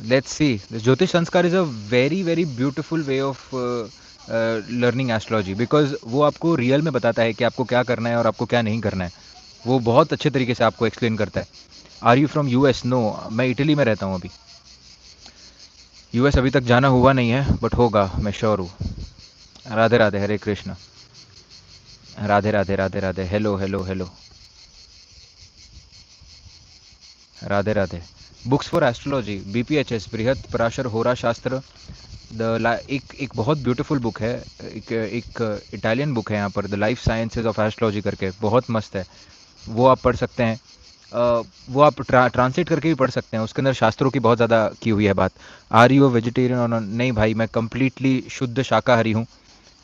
Let's see, ज्योतिष संस्कार is a very very beautiful way of learning astrology, because वो आपको रियल में बताता है कि आपको क्या करना है और आपको क्या नहीं करना है। वो बहुत अच्छे तरीके से आपको एक्सप्लेन करता है। Are you from US? No, मैं इटली में रहता हूँ अभी। यूएस अभी तक जाना हुआ नहीं है, बट होगा, मैं श्योर हूँ। Radhe Radhe, Hare Krishna. Radhe Radhe Radhe Radhe, hello hello hello. Radhe Radhe. Books for astrology, BPHS, Brihat Parashara होरा शास्त्र। एक बहुत ब्यूटीफुल बुक है। एक इटालियन बुक है यहाँ पर, the life sciences of astrology करके, बहुत मस्त है। वो आप पढ़ सकते हैं। वो आप ट्रांसलेट करके भी पढ़ सकते हैं। उसके अंदर शास्त्रों की बहुत ज़्यादा की हुई है बात। आर यू वेजिटेरियन और नहीं भाई, मैं कम्प्लीटली शुद्ध शाकाहारी हूँ।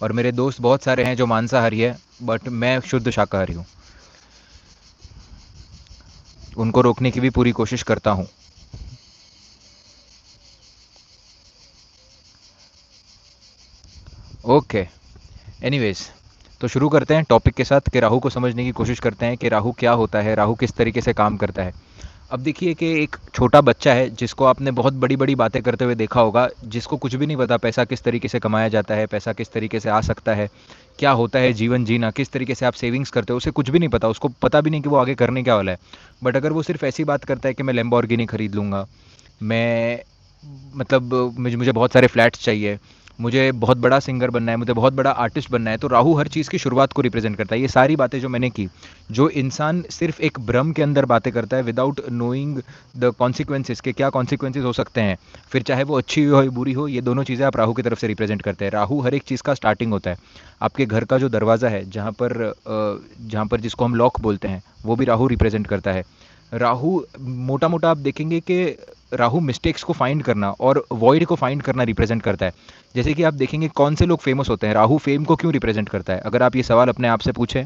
और मेरे दोस्त बहुत सारे हैं जो मांसाहारी है, बट मैं शुद्ध शाकाहारी हूँ। उनको रोकने की भी पूरी कोशिश करता हूँ। ओके, एनीवेज, तो शुरू करते हैं टॉपिक के साथ कि राहु को समझने की कोशिश करते हैं कि राहु क्या होता है, राहु किस तरीके से काम करता है। अब देखिए कि एक छोटा बच्चा है जिसको आपने बहुत बड़ी बड़ी बातें करते हुए देखा होगा, जिसको कुछ भी नहीं पता पैसा किस तरीके से कमाया जाता है, पैसा किस तरीके से आ सकता है, क्या होता है जीवन जीना, किस तरीके से आप सेविंग्स करते हो, उसे कुछ भी नहीं पता। उसको पता भी नहीं कि वो आगे करने क्या वाला है। बट अगर वो सिर्फ ऐसी बात करता है कि मैं लैम्बोर्गिनी खरीद लूँगा, मैं मतलब मुझे मुझे बहुत सारे फ्लैट्स चाहिए, मुझे बहुत बड़ा सिंगर बनना है, मुझे बहुत बड़ा आर्टिस्ट बनना है, तो राहु हर चीज़ की शुरुआत को रिप्रेजेंट करता है। ये सारी बातें जो मैंने की, जो इंसान सिर्फ एक भ्रम के अंदर बातें करता है विदाउट नोइंग द कॉन्सिक्वेंसेस, के क्या कॉन्सिक्वेंसेस हो सकते हैं, फिर चाहे वो अच्छी हो या बुरी हो, ये दोनों चीज़ें आप राहु की तरफ से रिप्रेजेंट करते हैं। राहु हर एक चीज़ का स्टार्टिंग होता है। आपके घर का जो दरवाज़ा है, जहाँ पर जिसको हम लॉक बोलते हैं, वो भी राहु रिप्रेजेंट करता है। राहु मोटा मोटा आप देखेंगे कि राहु मिस्टेक्स को फाइंड करना और वॉइड को फाइंड करना रिप्रेजेंट करता है। जैसे कि आप देखेंगे कौन से लोग फेमस होते हैं, राहु फेम को क्यों रिप्रेजेंट करता है। अगर आप ये सवाल अपने आप से पूछें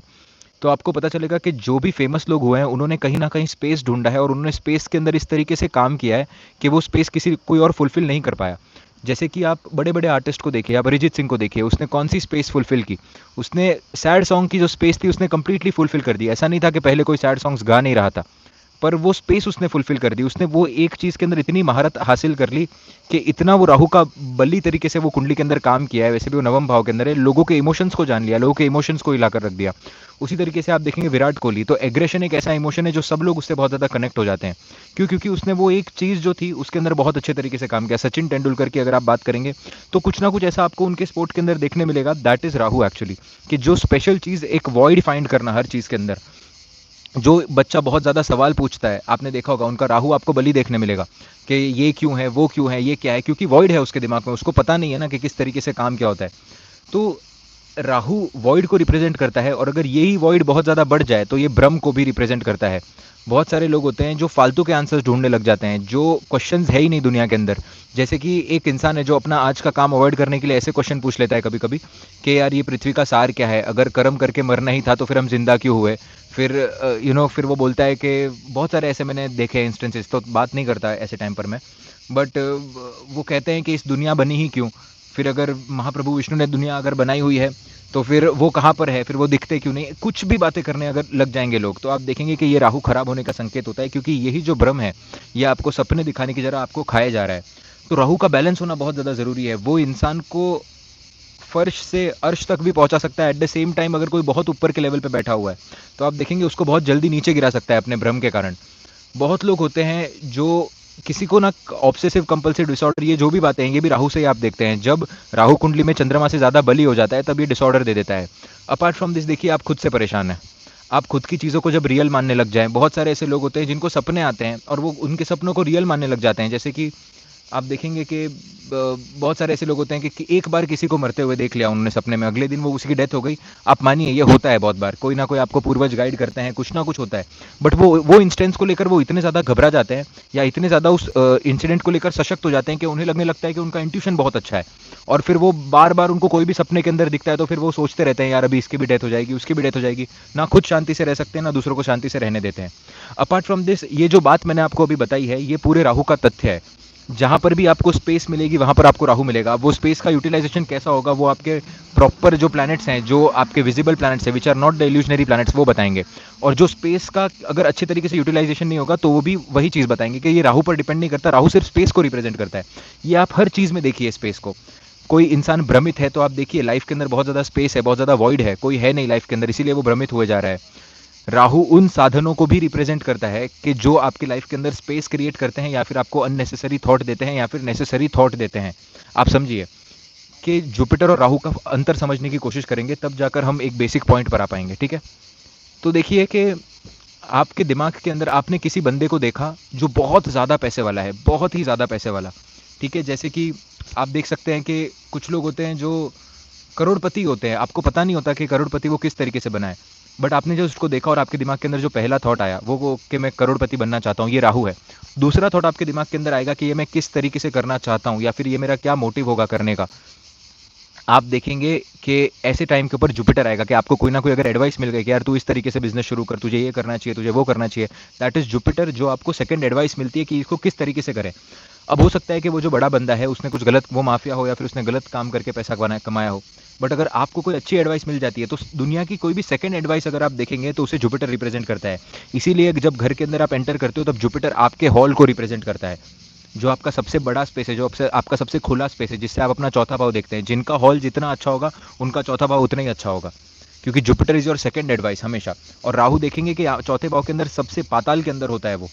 तो आपको पता चलेगा कि जो भी फेमस लोग हुए हैं उन्होंने कहीं ना कहीं स्पेस ढूंढा है, और उन्होंने स्पेस के अंदर इस तरीके से काम किया है कि वो स्पेस किसी कोई और फुलफिल नहीं कर पाया। जैसे कि आप बड़े बड़े आर्टिस्ट को देखिए, आप अरिजीत सिंह को देखिए, उसने कौन सी स्पेस फुलफिल की। उसने सैड सॉन्ग की जो स्पेस थी उसने कंप्लीटली फुलफिल कर दी। ऐसा नहीं था कि पहले कोई सैड सॉन्ग्स गा नहीं रहा था, पर वो स्पेस उसने फुलफिल कर दी। उसने वो एक चीज़ के अंदर इतनी महारत हासिल कर ली कि इतना वो राहु का बल्ली तरीके से वो कुंडली के अंदर काम किया है। वैसे भी वो नवम भाव के अंदर है, लोगों के इमोशंस को जान लिया, लोगों के इमोशंस को हिलाकर रख दिया। उसी तरीके से आप देखेंगे विराट कोहली, तो एग्रेशन एक ऐसा इमोशन है जो सब लोग उससे बहुत ज़्यादा कनेक्ट हो जाते हैं। क्यों? क्योंकि उसने वो एक चीज़ जो थी उसके अंदर बहुत अच्छे तरीके से काम किया। सचिन तेंदुलकर की अगर आप बात करेंगे तो कुछ ना कुछ ऐसा आपको उनके स्पोर्ट के अंदर देखने मिलेगा, दैट इज़ राहु एक्चुअली। कि जो स्पेशल चीज़, एक वॉइड फाइंड करना हर चीज़ के अंदर। जो बच्चा बहुत ज़्यादा सवाल पूछता है, आपने देखा होगा उनका राहु आपको बलि देखने मिलेगा कि ये क्यों है, वो क्यों है, ये क्या है, क्योंकि वॉइड है उसके दिमाग में, उसको पता नहीं है ना कि किस तरीके से काम क्या होता है। तो राहु वॉइड को रिप्रेजेंट करता है, और अगर यही वॉइड बहुत ज़्यादा बढ़ जाए तो ये ब्रह्म को भी रिप्रेजेंट करता है। बहुत सारे लोग होते हैं जो फालतू के आंसर्स ढूंढने लग जाते हैं, जो क्वेश्चंस है ही नहीं दुनिया के अंदर। जैसे कि एक इंसान है जो अपना आज का काम अवॉइड करने के लिए ऐसे क्वेश्चन पूछ लेता है कभी कभी कि यार ये पृथ्वी का सार क्या है, अगर कर्म करके मरना ही था तो फिर हम जिंदा क्यों हुए। फिर फिर वो बोलता है कि बहुत सारे ऐसे मैंने देखे हैं इंस्टेंसेस, तो बात नहीं करता ऐसे टाइम पर मैं, बट वो कहते हैं कि इस दुनिया बनी ही क्यों। फिर अगर महाप्रभु विष्णु ने दुनिया अगर बनाई हुई है तो फिर वो कहाँ पर है, फिर वो दिखते क्यों नहीं। कुछ भी बातें करने अगर लग जाएंगे लोग, तो आप देखेंगे कि ये राहु खराब होने का संकेत होता है, क्योंकि यही जो भ्रम है ये आपको सपने दिखाने की जगह आपको खाया जा रहा है। तो राहु का बैलेंस होना बहुत ज़्यादा ज़रूरी है। वो इंसान को फर्श से अर्श तक भी पहुंचा सकता है। एट द सेम टाइम अगर कोई बहुत ऊपर के लेवल पे बैठा हुआ है तो आप देखेंगे उसको बहुत जल्दी नीचे गिरा सकता है अपने भ्रम के कारण। बहुत लोग होते हैं जो किसी को ना ऑब्सेसिव कंपल्सिव डिसऑर्डर, ये जो भी बातें हैं ये भी राहु से ही आप देखते हैं। जब राहु कुंडली में चंद्रमा से ज़्यादा बली हो जाता है तब ये डिसऑर्डर दे देता है। अपार्ट फ्रॉम दिस देखिए, आप खुद से परेशान हैं, आप खुद की चीज़ों को जब रियल मानने लग जाएं। बहुत सारे ऐसे लोग होते हैं जिनको सपने आते हैं और वो उनके सपनों को रियल मानने लग जाते हैं। जैसे कि आप देखेंगे कि बहुत सारे ऐसे लोग होते हैं कि एक बार किसी को मरते हुए देख लिया उन्होंने सपने में, अगले दिन वो उसी की डेथ हो गई। आप मानिए ये होता है बहुत बार, कोई ना कोई आपको पूर्वज गाइड करते हैं, कुछ ना कुछ होता है। बट वो इंस्टेंस को लेकर वो इतने ज़्यादा घबरा जाते हैं या इतने ज़्यादा उस इंसिडेंट को लेकर सशक्त हो जाते हैं कि उन्हें लगने लगता है कि उनका इंट्यूशन बहुत अच्छा है। और फिर वो बार बार उनको कोई भी सपने के अंदर दिखता है तो फिर वो सोचते रहते हैं यार अभी इसकी भी डेथ हो जाएगी, उसकी भी डेथ हो जाएगी। ना खुद शांति से रह सकते हैं ना दूसरों को शांति से रहने देते हैं। अपार्ट फ्रॉम दिस, ये जो बात मैंने आपको अभी बताई है ये पूरे राहु का तथ्य है। जहाँ पर भी आपको स्पेस मिलेगी वहाँ पर आपको राहु मिलेगा। वो स्पेस का यूटिलाइजेशन कैसा होगा वो आपके प्रॉपर जो प्लैनेट्स हैं, जो आपके विजिबल प्लैनेट्स हैं, which are not the illusionary planets, वो बताएंगे। और जो स्पेस का अगर अच्छे तरीके से यूटिलाइजेशन नहीं होगा तो वो भी वही चीज़ बताएंगे कि ये राहु पर डिपेंड नहीं करता, राहु सिर्फ स्पेस को रिप्रेजेंट करता है। ये आप हर चीज़ में देखिए स्पेस को। कोई इंसान भ्रमित है तो आप देखिए लाइफ के अंदर बहुत ज़्यादा स्पेस है, बहुत ज़्यादा वॉइड है, कोई है नहीं लाइफ के अंदर, इसीलिए वो भ्रमित हुए जा रहा है। राहु उन साधनों को भी रिप्रेजेंट करता है कि जो आपकी लाइफ के अंदर स्पेस क्रिएट करते हैं या फिर आपको अननेसेसरी थॉट देते हैं या फिर नेसेसरी थॉट देते हैं। आप समझिए कि जुपिटर और राहु का अंतर समझने की कोशिश करेंगे तब जाकर हम एक बेसिक पॉइंट पर आ पाएंगे, ठीक है। तो देखिए कि आपके दिमाग के अंदर आपने किसी बंदे को देखा जो बहुत ज़्यादा पैसे वाला है, बहुत ही ज़्यादा पैसे वाला, ठीक है। जैसे कि आप देख सकते हैं कि कुछ लोग होते हैं जो करोड़पति होते हैं, आपको पता नहीं होता कि करोड़पति वो किस तरीके से बना है, बट आपने जो उसको देखा और आपके दिमाग के अंदर जो पहला थॉट आया वो कि मैं करोड़पति बनना चाहता हूँ, ये राहु है। दूसरा थॉट आपके दिमाग के अंदर आएगा कि ये मैं किस तरीके से करना चाहता हूँ या फिर ये मेरा क्या मोटिव होगा करने का। आप देखेंगे कि ऐसे टाइम के ऊपर जुपिटर आएगा कि आपको कोई ना कोई अगर एडवाइस मिल गई कि यार तू इस तरीके से बिजनेस शुरू कर, तुझे ये करना चाहिए, तुझे वो करना चाहिए, दैट इज जुपिटर, जो आपको सेकंड एडवाइस मिलती है कि इसको किस तरीके से करें। अब हो सकता है कि वो जो बड़ा बंदा है उसने कुछ गलत, वो माफिया हो या फिर उसने गलत काम करके पैसा कमाया हो, बट अगर आपको कोई अच्छी एडवाइस मिल जाती है तो दुनिया की कोई भी सेकंड एडवाइस अगर आप देखेंगे तो उसे जुपिटर रिप्रेजेंट करता है। इसीलिए जब घर के अंदर आप एंटर करते हो तब जुपिटर आपके हॉल को रिप्रेजेंट करता है, जो आपका सबसे बड़ा स्पेस है, जो आपका सबसे खुला स्पेस है, जिससे आप अपना चौथा भाव देखते हैं। जिनका हॉल जितना अच्छा होगा उनका चौथा भाव उतना ही अच्छा होगा, क्योंकि Jupiter is your second advice हमेशा। और राहु देखेंगे कि चौथे भाव के अंदर सबसे पाताल के अंदर होता है वो,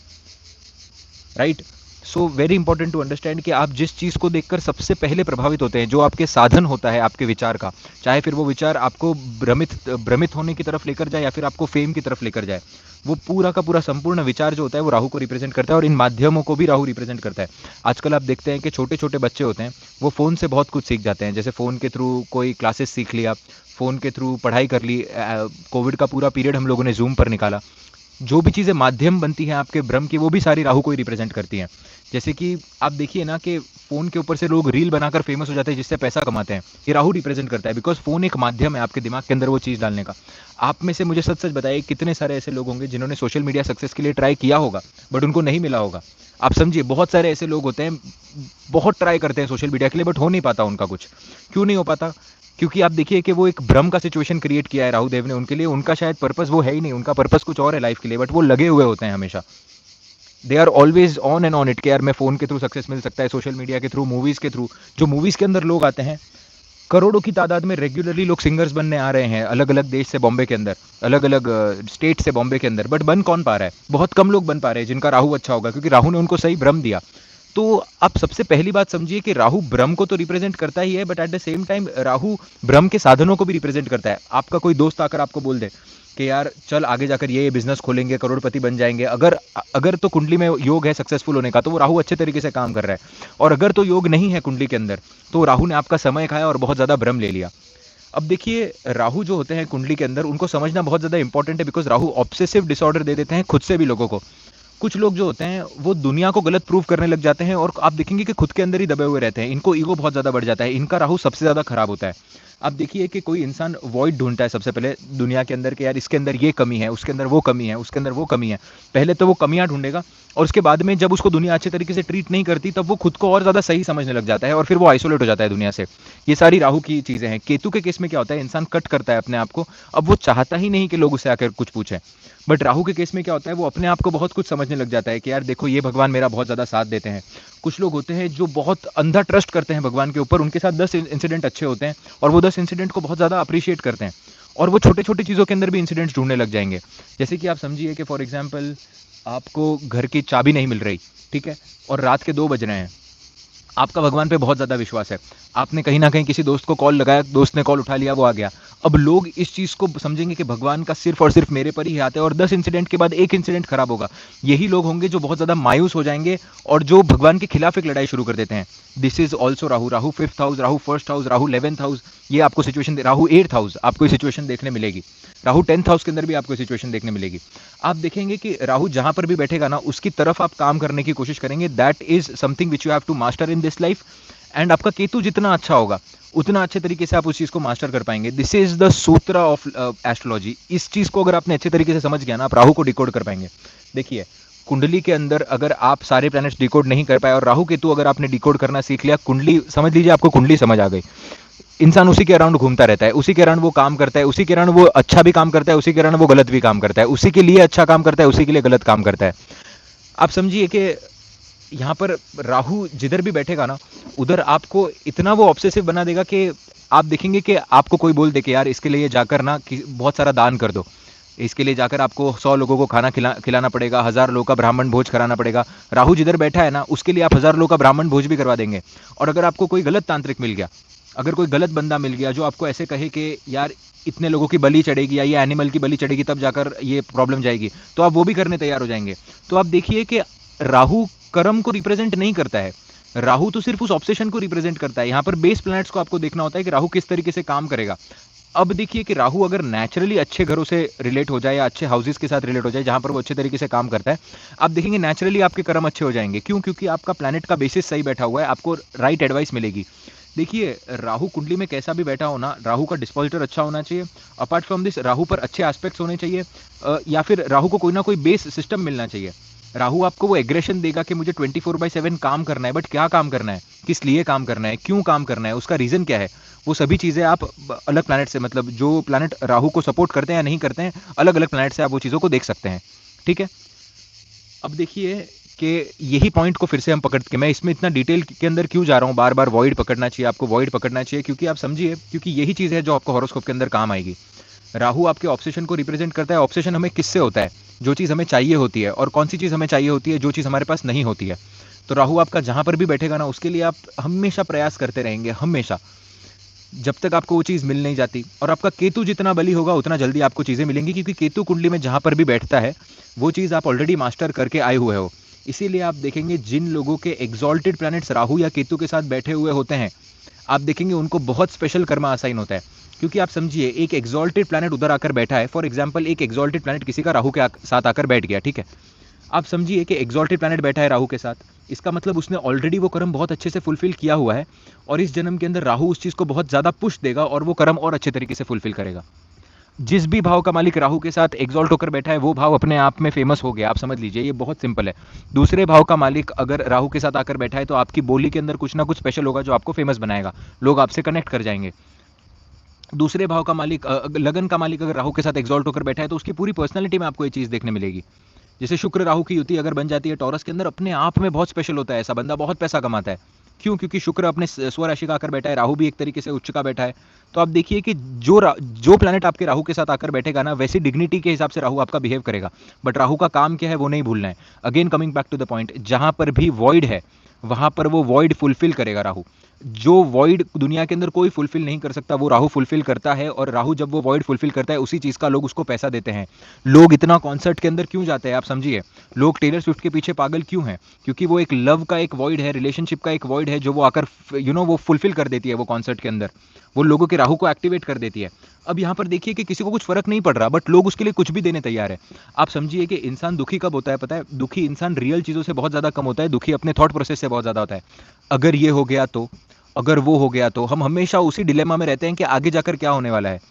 right. So very important to understand कि आप जिस चीज़ को देखकर सबसे पहले प्रभावित होते हैं, जो आपके साधन होता है आपके विचार का, चाहे फिर वो विचार आपको भ्रमित होने की तरफ लेकर जाए या फिर आपको फेम की तरफ लेकर जाए, वो पूरा का पूरा संपूर्ण विचार जो होता है वो राहु को रिप्रेजेंट करता है और इन माध्यमों को भी राहु रिप्रेजेंट करता है। आजकल आप देखते हैं कि छोटे छोटे बच्चे होते हैं, वो फ़ोन से बहुत कुछ सीख जाते हैं। जैसे फ़ोन के थ्रू कोई क्लासेस सीख लिया, फ़ोन के थ्रू पढ़ाई कर ली। कोविड का पूरा पीरियड हम लोगों ने जूम पर निकाला। जो भी चीज़ें माध्यम बनती हैं आपके भ्रम की, वो भी सारी राहु को ही रिप्रेजेंट करती हैं। जैसे कि आप देखिए ना कि फ़ोन के ऊपर से लोग रील बनाकर फेमस हो जाते हैं जिससे पैसा कमाते हैं, ये राहु रिप्रेजेंट करता है, बिकॉज फ़ोन एक माध्यम है आपके दिमाग के अंदर वो चीज़ डालने का। आप में से मुझे सच सच बताइए कितने सारे ऐसे लोग होंगे जिन्होंने सोशल मीडिया सक्सेस के लिए ट्राई किया होगा बट उनको नहीं मिला होगा। आप समझिए, बहुत सारे ऐसे लोग होते हैं, बहुत ट्राई करते हैं सोशल मीडिया के लिए बट हो नहीं पाता उनका कुछ। क्यों नहीं हो पाता? क्योंकि आप देखिए कि वो एक भ्रम का सिचुएशन क्रिएट किया है राहु देव ने उनके लिए। उनका शायद पर्पस वो है ही नहीं, उनका पर्पस कुछ और है लाइफ के लिए, बट वो लगे हुए होते हैं हमेशा। They are always on and on it कि यार मैं फ़ोन के थ्रू सक्सेस मिल सकता है, सोशल मीडिया के थ्रू, मूवीज़ के थ्रू। जो मूवीज़ के अंदर लोग आते हैं, करोड़ों की तादाद में रेगुलरली लोग सिंगर्स बनने आ रहे हैं अलग अलग देश से बॉम्बे के अंदर, अलग अलग स्टेट से बॉम्बे के अंदर, बट बन कौन पा रहा है? बहुत कम लोग बन पा रहे हैं जिनका राहु अच्छा होगा, क्योंकि राहु ने उनको सही भ्रम दिया। तो आप सबसे पहली बात समझिए कि राहु भ्रम को तो रिप्रेजेंट करता ही है, but at the same time Rahu भ्रम के साधनों को भी रिप्रेजेंट करता है। आपका कोई दोस्त आकर आपको बोल दे कि यार चल आगे जाकर ये बिजनेस खोलेंगे, करोड़पति बन जाएंगे, अगर अगर तो कुंडली में योग है सक्सेसफुल होने का तो वो राहु अच्छे तरीके से काम कर रहा है, और अगर तो योग नहीं है कुंडली के अंदर तो राहु ने आपका समय खाया और बहुत ज़्यादा भ्रम ले लिया। अब देखिए, राहु जो होते हैं कुंडली के अंदर, उनको समझना बहुत ज़्यादा इंपॉर्टेंट है, बिकॉज राहु ऑब्सेसिव डिसऑर्डर दे देते हैं खुद से भी लोगों को। कुछ लोग जो होते हैं वो दुनिया को गलत प्रूव करने लग जाते हैं और आप देखेंगे कि खुद के अंदर ही दबे हुए रहते हैं, इनको ईगो बहुत ज़्यादा बढ़ जाता है, इनका राहु सबसे ज़्यादा खराब होता है। आप देखिए कि कोई इंसान वॉइड ढूंढता है सबसे पहले दुनिया के अंदर कि यार इसके अंदर ये कमी है, उसके अंदर वो कमी है, उसके अंदर वो कमी है। पहले तो वो कमियां ढूंढेगा और उसके बाद में जब उसको दुनिया अच्छे तरीके से ट्रीट नहीं करती तब वो खुद को और ज़्यादा सही समझने लग जाता है और फिर वो आइसोलेट हो जाता है दुनिया से। ये सारी राहु की चीज़ें हैं। केतु के केस में क्या होता है, इंसान कट करता है अपने आप को, अब वो चाहता ही नहीं कि लोग उससे आकर कुछ पूछें। बट राहु के केस में क्या होता है, वो अपने आप को बहुत कुछ समझने लग जाता है कि यार देखो ये भगवान मेरा बहुत ज़्यादा साथ देते हैं। कुछ लोग होते हैं जो बहुत अंधा ट्रस्ट करते हैं भगवान के ऊपर, उनके साथ 10 इंसिडेंट अच्छे होते हैं और वो 10 इंसिडेंट को बहुत ज़्यादा अप्रिशिएट करते हैं और वो छोटे छोटे चीज़ों के अंदर भी इंसिडेंट्स ढूंढने लग जाएंगे। जैसे कि आप समझिए कि फॉर एग्जाम्पल आपको घर की चाबी नहीं मिल रही, ठीक है, और रात के 2 बज रहे हैं, आपका भगवान पे बहुत ज़्यादा विश्वास है, आपने कहीं ना कहीं किसी दोस्त को कॉल लगाया, दोस्त ने कॉल उठा लिया, वो आ गया। अब लोग इस चीज़ को समझेंगे कि भगवान का सिर्फ और सिर्फ मेरे पर ही हाथ है और 10 इंसिडेंट के बाद एक इंसिडेंट खराब होगा। यही लोग होंगे जो बहुत ज़्यादा मायूस हो जाएंगे और जो भगवान के खिलाफ एक लड़ाई शुरू कर देते हैं। This is also Rahu, Rahu 5th house, Rahu 1st house, Rahu 11th house, ये आपको सिचुएशन, राहु 8th हाउस आपको सिचुएशन देखने मिलेगी। राहु 10th हाउस के अंदर भी आपको सिचुएशन देखने मिलेगी। आप देखेंगे कि राहु जहां पर भी बैठेगा ना उसकी तरफ आप काम करने की कोशिश करेंगे। That is something which you have to master in this life. And आपका केतु जितना अच्छा होगा उतना अच्छे तरीके से आप उस चीज़ को मास्टर कर पाएंगे। दिस इज द सूत्र ऑफ एस्ट्रोलॉजी। इस चीज़ को अगर आपने अच्छे तरीके से समझ गया ना, आप राहु को डिकोड कर पाएंगे। देखिए, कुंडली के अंदर अगर आप सारे प्लैनेट्स डिकोड नहीं कर पाए और राहु केतु अगर आपने डिकोड करना सीख लिया, कुंडली समझ लीजिए, आपको कुंडली समझ आ गई, इंसान उसी के अराउंड घूमता रहता है, उसी के अराउंड वो काम करता है, उसी के अराउंड वो अच्छा भी काम करता है, उसी के अराउंड वो गलत भी काम करता है, उसी के लिए अच्छा काम करता है, उसी के लिए गलत काम करता है। आप समझिए कि यहाँ पर राहु जिधर भी बैठेगा ना, उधर आपको इतना वो ऑब्सेसिव बना देगा कि आप देखेंगे कि आपको कोई बोल दे कि यार इसके लिए जाकर ना बहुत सारा दान कर दो, इसके लिए जाकर आपको 100 लोगों को खाना खिलाना पड़ेगा, 1000 लोगों का ब्राह्मण भोज कराना पड़ेगा। राहु जिधर बैठा है ना, उसके लिए आप 1000 लोगों का ब्राह्मण भोज भी करवा देंगे। और अगर आपको कोई गलत तांत्रिक मिल गया, अगर कोई गलत बंदा मिल गया जो आपको ऐसे कहे कि यार इतने लोगों की बलि चढ़ेगी या ये एनिमल की बलि चढ़ेगी तब जाकर ये प्रॉब्लम जाएगी, तो आप वो भी करने तैयार हो जाएंगे। तो आप देखिए कि राहु कर्म को रिप्रेजेंट नहीं करता है, राहु तो सिर्फ उस ऑब्सेशन को रिप्रेजेंट करता है। यहाँ पर बेस प्लैनेट्स को आपको देखना होता है कि राहु किस तरीके से काम करेगा। अब देखिए कि राहु अगर नेचुरली अच्छे घरों से रिलेट हो जाए या अच्छे हाउसेस के साथ रिलेट हो जाए जहां पर वो अच्छे तरीके से काम करता है, आप देखेंगे नेचुरली आपके कर्म अच्छे हो जाएंगे। क्यों? क्योंकि आपका प्लैनेट का बेसिस सही बैठा हुआ है, आपको राइट एडवाइस मिलेगी। देखिए राहु कुंडली में कैसा भी बैठा हो ना, राहु का डिस्पोजिटर अच्छा होना चाहिए। अपार्ट फ्रॉम दिस राहु पर अच्छे एस्पेक्ट्स होने चाहिए, या फिर राहु को कोई ना कोई बेस सिस्टम मिलना चाहिए। राहु आपको वो एग्रेशन देगा कि मुझे 24/7 काम करना है, बट क्या काम करना है, किस लिए काम करना है, क्यों काम करना है, उसका रीजन क्या है, वो सभी चीजें आप अलग प्लैनेट से, मतलब जो प्लैनेट राहु को सपोर्ट करते हैं या नहीं करते हैं, अलग अलग प्लैनेट से आप वो चीजों को देख सकते हैं। ठीक है, अब देखिए कि यही पॉइंट को फिर से हम पकड़ के, मैं इसमें इतना डिटेल के अंदर क्यों जा रहा हूँ, बार बार वॉइड पकड़ना चाहिए, आपको वॉइड पकड़ना चाहिए, क्योंकि आप समझिए, क्योंकि यही चीज है जो आपको हॉरोस्कोप के अंदर काम आएगी। राहु आपके ऑब्सेशन को रिप्रेजेंट करता है। ऑब्सेशन हमें किससे होता है? जो चीज़ हमें चाहिए होती है। और कौन सी चीज़ हमें चाहिए होती है? जो चीज़ हमारे पास नहीं होती है। तो राहु आपका जहां पर भी बैठेगा ना, उसके लिए आप हमेशा प्रयास करते रहेंगे, हमेशा, जब तक आपको वो चीज़ मिल नहीं जाती। और आपका केतु जितना बली होगा उतना जल्दी आपको चीज़ें मिलेंगी, क्योंकि केतु कुंडली में जहां पर भी बैठता है वो चीज़ आप ऑलरेडी मास्टर करके आए हुए हो। इसीलिए आप देखेंगे जिन लोगों के एग्जॉल्टेड प्लैनेट्स राहु या केतु के साथ बैठे हुए होते हैं, आप देखेंगे उनको बहुत स्पेशल कर्मा असाइन होता है। क्योंकि आप समझिए एक एग्जॉल्टेड प्लैनेट उधर आकर बैठा है, फॉर एग्जांपल एक एग्जॉल्टेड प्लैनेट किसी का राहु के साथ आकर बैठ गया, ठीक है, आप समझिए कि एग्जॉल्टेड प्लैनेट बैठा है राहु के साथ, इसका मतलब उसने ऑलरेडी वो कर्म बहुत अच्छे से फुलफिल किया हुआ है, और इस जन्म के अंदर राहु उस चीज को बहुत ज्यादा पुश देगा और वो कर्म और अच्छे तरीके से फुलफिल करेगा। जिस भी भाव का मालिक राहु के साथ एग्जॉल्ट होकर बैठा है वो भाव अपने आप में फेमस हो गया, आप समझ लीजिए, ये बहुत सिंपल है। दूसरे भाव का मालिक अगर राहु के साथ आकर बैठा है तो आपकी बोली के अंदर कुछ ना कुछ स्पेशल होगा जो आपको फेमस बनाएगा, लोग आपसे कनेक्ट कर जाएंगे। दूसरे भाव का मालिक, लगन का मालिक अगर राहु के साथ एग्जॉल्ट होकर बैठा है तो उसकी पूरी पर्सनैलिटी में आपको ये चीज देखने मिलेगी। जैसे शुक्र राहु की युति अगर बन जाती है टॉरस के अंदर, अपने आप में बहुत स्पेशल होता है, ऐसा बंदा बहुत पैसा कमाता है। क्यों? क्योंकि शुक्र अपने स्वराशि का आकर बैठा है, राहु भी एक तरीके से उच्च का बैठा है। तो आप देखिए कि जो प्लैनेट आपके राहु के साथ आकर बैठेगा ना, वैसी डिग्निटी के हिसाब से राहु आपका बिहेव करेगा। बट राहु का काम क्या है वो नहीं भूलना है। Again coming back to the point, जहां पर भी वॉइड है वहां पर वो वॉइड फुलफिल करेगा राहु। जो वॉइड दुनिया के अंदर कोई फुलफिल नहीं कर सकता वो राहु फुलफिल करता है। और राहु जब वो वॉइड फुलफिल करता है उसी चीज का लोग उसको पैसा देते हैं। लोग इतना कॉन्सर्ट के अंदर क्यों जाते हैं आप समझिए, लोग टेलर स्विफ्ट के पीछे पागल क्यों हैं? क्योंकि वो एक लव का एक वॉइड है, रिलेशनशिप का एक वॉइड है जो वो आकर वो फुलफिल कर देती है। वो कॉन्सर्ट के अंदर वो लोगों के राहु को एक्टिवेट कर देती है। अब यहाँ पर देखिए कि किसी को कुछ फर्क नहीं पड़ रहा, बट लोग उसके लिए कुछ भी देने तैयार है। आप समझिए कि इंसान दुखी कब होता है पता है? दुखी इंसान रियल चीजों से बहुत ज्यादा कम होता है, दुखी अपने थॉट प्रोसेस से बहुत ज्यादा होता है। अगर ये हो गया तो, अगर वो हो गया तो, हम हमेशा उसी डिलेमा में रहते हैं कि आगे जाकर क्या होने वाला है।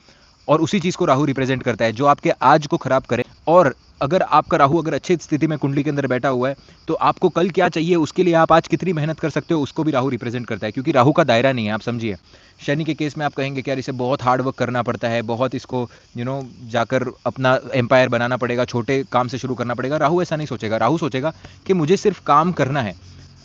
और उसी चीज को राहु रिप्रेजेंट करता है जो आपके आज को खराब करे। और अगर आपका राहु अगर अच्छी स्थिति में कुंडली के अंदर बैठा हुआ है तो आपको कल क्या चाहिए उसके लिए आप आज कितनी मेहनत कर सकते हो उसको भी राहु रिप्रेजेंट करता है। क्योंकि राहु का दायरा नहीं है, आप समझिए। शनि के केस में आप कहेंगे कि यार इसे बहुत हार्ड वर्क करना पड़ता है, बहुत इसको जाकर अपना एम्पायर बनाना पड़ेगा, छोटे काम से शुरू करना पड़ेगा। राहु ऐसा नहीं सोचेगा। राहु सोचेगा कि मुझे सिर्फ काम करना है,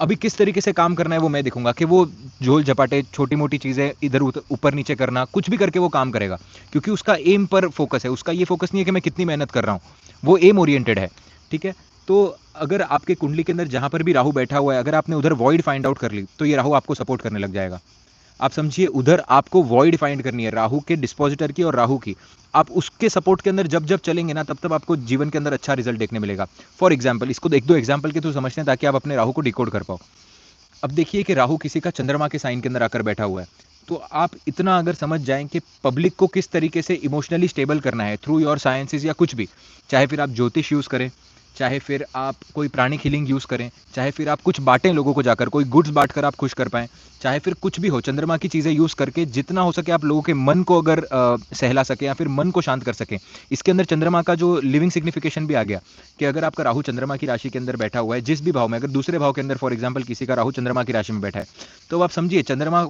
अभी किस तरीके से काम करना है वो मैं देखूंगा। कि वो झोल झपाटे छोटी मोटी चीजें इधर ऊपर नीचे करना, कुछ भी करके वो काम करेगा, क्योंकि उसका एम पर फोकस है। उसका ये फोकस नहीं है कि मैं कितनी मेहनत कर रहा हूँ, वो एम ओरिएंटेड है। ठीक है, तो अगर आपके कुंडली के अंदर जहां पर भी राहु बैठा हुआ है, अगर आपने उधर वॉइड फाइंड आउट कर ली तो ये राहु आपको सपोर्ट करने लग जाएगा। आप समझिए, उधर आपको वॉइड फाइंड करनी है राहु के डिस्पोजिटर की और राहु की। आप उसके सपोर्ट के अंदर जब जब चलेंगे ना, तब तब आपको जीवन के अंदर अच्छा रिजल्ट देखने मिलेगा। फॉर एग्जाम्पल, इसको एक दो एग्जाम्पल के थ्रू समझते हैं ताकि आप अपने राहु को डिकोड कर पाओ। अब देखिए कि राहु किसी का चंद्रमा के साइन के अंदर आकर बैठा हुआ है, तो आप इतना अगर समझ जाएं कि पब्लिक को किस तरीके से इमोशनली स्टेबल करना है थ्रू योर साइंसेस या कुछ भी, चाहे फिर आप ज्योतिष यूज करें, चाहे फिर आप कोई प्राणिक हीलिंग यूज़ करें, चाहे फिर आप कुछ बाँटें लोगों को जाकर, कोई गुड्स बाँट कर आप खुश कर पाएँ, चाहे फिर कुछ भी हो, चंद्रमा की चीज़ें यूज़ करके जितना हो सके आप लोगों के मन को अगर सहला सकें या फिर मन को शांत कर सकें। इसके अंदर चंद्रमा का जो लिविंग सिग्निफिकेशन भी आ गया कि अगर आपका राहु चंद्रमा की राशि के अंदर बैठा हुआ है, जिस भी भाव में, अगर दूसरे भाव के अंदर फॉर एग्ज़ाम्पल किसी का राहु चंद्रमा की राशि में बैठा है, तो आप समझिए चंद्रमा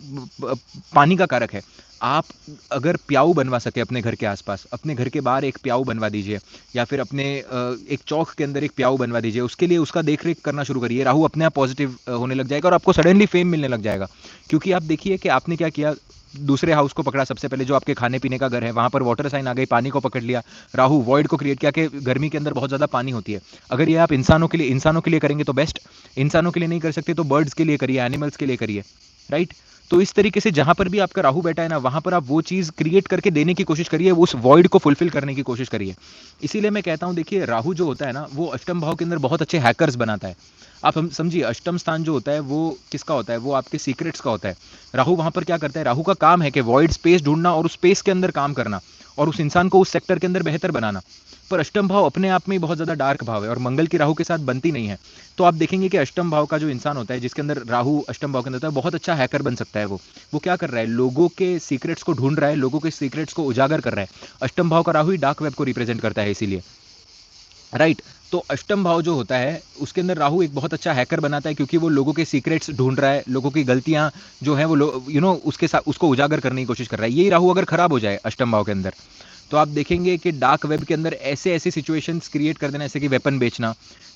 पानी का कारक है। आप अगर प्याऊ बनवा सके अपने घर के आसपास, अपने घर के बाहर एक प्याऊ बनवा दीजिए या फिर अपने एक चौक के अंदर एक प्याऊ बनवा दीजिए, उसके लिए उसका देख-रेख करना शुरू करिए। राहु अपने आप पॉजिटिव होने लग जाएगा और आपको सडनली फेम मिलने लग जाएगा। क्योंकि आप देखिए कि आपने क्या किया, दूसरे हाउस को पकड़ा सबसे पहले, जो आपके खाने-पीने का घर है, वहाँ पर वाटर साइन आ गई, पानी को पकड़ लिया। राहु वॉइड को क्रिएट किया कि गर्मी के अंदर बहुत ज़्यादा पानी होती है। अगर ये आप इंसानों के लिए करेंगे तो बेस्ट, इंसानों के लिए नहीं कर सकते तो बर्ड्स के लिए करिए, एनिमल्स के लिए करिए, राइट? तो इस तरीके से जहाँ पर भी आपका राहु बैठा है ना, वहाँ पर आप वो चीज़ क्रिएट करके देने की कोशिश करिए, उस वॉइड को फुलफिल करने की कोशिश करिए। इसीलिए मैं कहता हूँ, देखिए राहु जो होता है ना, वो अष्टम भाव के अंदर बहुत अच्छे हैकर्स बनाता है। आप हम समझिए, अष्टम स्थान जो होता है वो किसका होता है, वो आपके सीक्रेट्स का होता है। राहु वहाँ पर क्या करता है, राहु का काम है कि वॉइड स्पेस ढूंढना और उस स्पेस के अंदर काम करना और उस इंसान को उस सेक्टर के अंदर बेहतर बनाना। पर अष्टम भाव अपने आप में ही बहुत ज़्यादा डार्क भाव है और मंगल की राहु के साथ बनती नहीं है। तो आप देखेंगे कि अष्टम भाव का जो इंसान होता है, जिसके अंदर राहु अष्टम भाव के अंदर होता है, बहुत अच्छा हैकर बन सकता है। वो क्या कर रहा है, लोगों के सीक्रेट्स को ढूंढ रहा है, लोगों के सीक्रेट्स को उजागर कर रहा है। अष्टम भाव का राहु ही डार्क वेब को रिप्रेजेंट करता है, इसीलिए, राइट? तो अष्टम भाव जो होता है उसके अंदर राहु एक बहुत अच्छा हैकर बनाता है, क्योंकि वो लोगों के सीक्रेट्स ढूंढ रहा है, लोगों की गलतियां जो है वो उसके साथ उसको उजागर करने की कोशिश कर रहा है। यही राहु अगर खराब हो जाए अष्टम भाव के अंदर, तो आप देखेंगे कि डार्क वेब के अंदर ऐसे ऐसे सिचुएशंस क्रिएट कर देना, जैसे कि वेपन बेचना,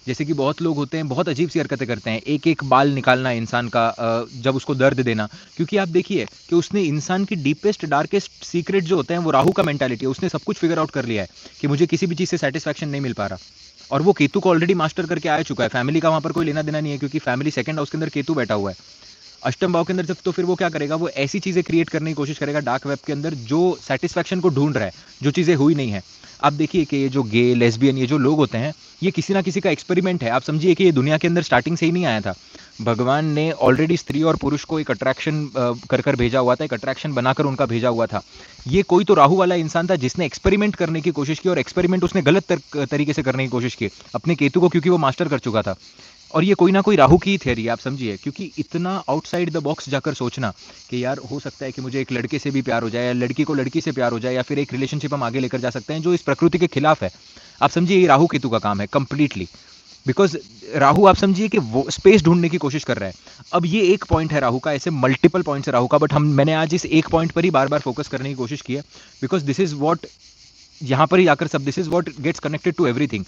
जैसे कि बहुत लोग होते हैं बहुत अजीब सी हरकतें करते हैं, एक एक बाल निकालना इंसान का, जब उसको दर्द देना। क्योंकि आप देखिए कि उसने इंसान की डीपेस्ट डार्केस्ट सीक्रेट जो होते हैं, वो राहु का मेंटालिटी है, उसने सब कुछ फिगर आउट कर लिया है कि मुझे किसी भी चीज़ से सेटिस्फैक्शन नहीं मिल पा रहा। और वो केतु को ऑलरेडी मास्टर करके आ चुका है, फैमिली का वहाँ पर कोई लेना देना नहीं है, क्योंकि फैमिली सेकंड हाउस के अंदर केतु बैठा हुआ है अष्टम भाव के अंदर। जब तो फिर वो क्या करेगा, वो ऐसी चीज़ें क्रिएट करने की कोशिश करेगा डार्क वेब के अंदर जो सेटिस्फैक्शन को ढूंढ रहा है, जो चीज़ें हुई नहीं है। आप देखिए कि ये जो गे लेस्बियन ये जो लोग होते हैं, ये किसी ना किसी का एक्सपेरिमेंट है। आप समझिए कि ये दुनिया के अंदर स्टार्टिंग से ही नहीं आया था। भगवान ने ऑलरेडी स्त्री और पुरुष को एक अट्रैक्शन कर कर भेजा हुआ था, एक अट्रैक्शन बनाकर उनका भेजा हुआ था। ये कोई तो राहु वाला इंसान था जिसने एक्सपेरिमेंट करने की कोशिश की, और एक्सपेरिमेंट उसने गलत तरीके से करने की कोशिश की अपने केतु को, क्योंकि वो मास्टर कर चुका था। और ये कोई ना कोई राहु की ही थ्योरी है, आप समझिए। क्योंकि इतना आउटसाइड द बॉक्स जाकर सोचना कि यार हो सकता है कि मुझे एक लड़के से भी प्यार हो जाए, या लड़की को लड़की से प्यार हो जाए, या फिर एक रिलेशनशिप हम आगे लेकर जा सकते हैं जो इस प्रकृति के खिलाफ है। आप समझिए ये राहु केतु का काम है कंप्लीटली। बिकॉज राहु आप समझिए कि वो स्पेस ढूंढने की कोशिश कर रहा है। अब ये एक पॉइंट है राहु का, ऐसे मल्टीपल पॉइंट्स है राहु का, बट मैंने आज इस एक पॉइंट पर ही बार बार फोकस करने की कोशिश की है, बिकॉज दिस इज वॉट, यहाँ पर ही आकर सब, this is what gets connected to everything.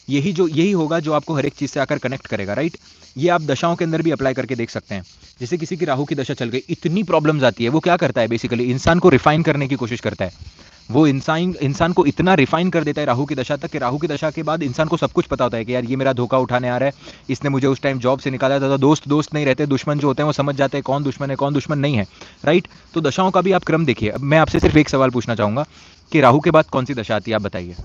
यही होगा जो आपको हर एक चीज़ से आकर कनेक्ट करेगा, राइट? ये आप दशाओं के अंदर भी अप्लाई करके देख सकते हैं। जैसे किसी की राहु की दशा चल गई, इतनी प्रॉब्लम्स आती है, वो क्या करता है, बेसिकली इंसान को रिफाइन करने की कोशिश करता है। वो इंसान को इतना रिफाइन कर देता है राहु की दशा तक, कि राहु की दशा के बाद इंसान को सब कुछ पता होता है कि यार ये मेरा धोखा उठाने आ रहा है, इसने मुझे उस टाइम जॉब से निकाला था। तो दोस्त नहीं रहते, दुश्मन जो होते हैं वो समझ जाते हैं कौन दुश्मन है कौन दुश्मन नहीं है, राइट? तो दशाओं का भी आप क्रम देखिए। अब मैं आपसे सिर्फ एक सवाल पूछना चाहूंगा कि राहु के बाद कौन सी दशा आती है, आप बताइए।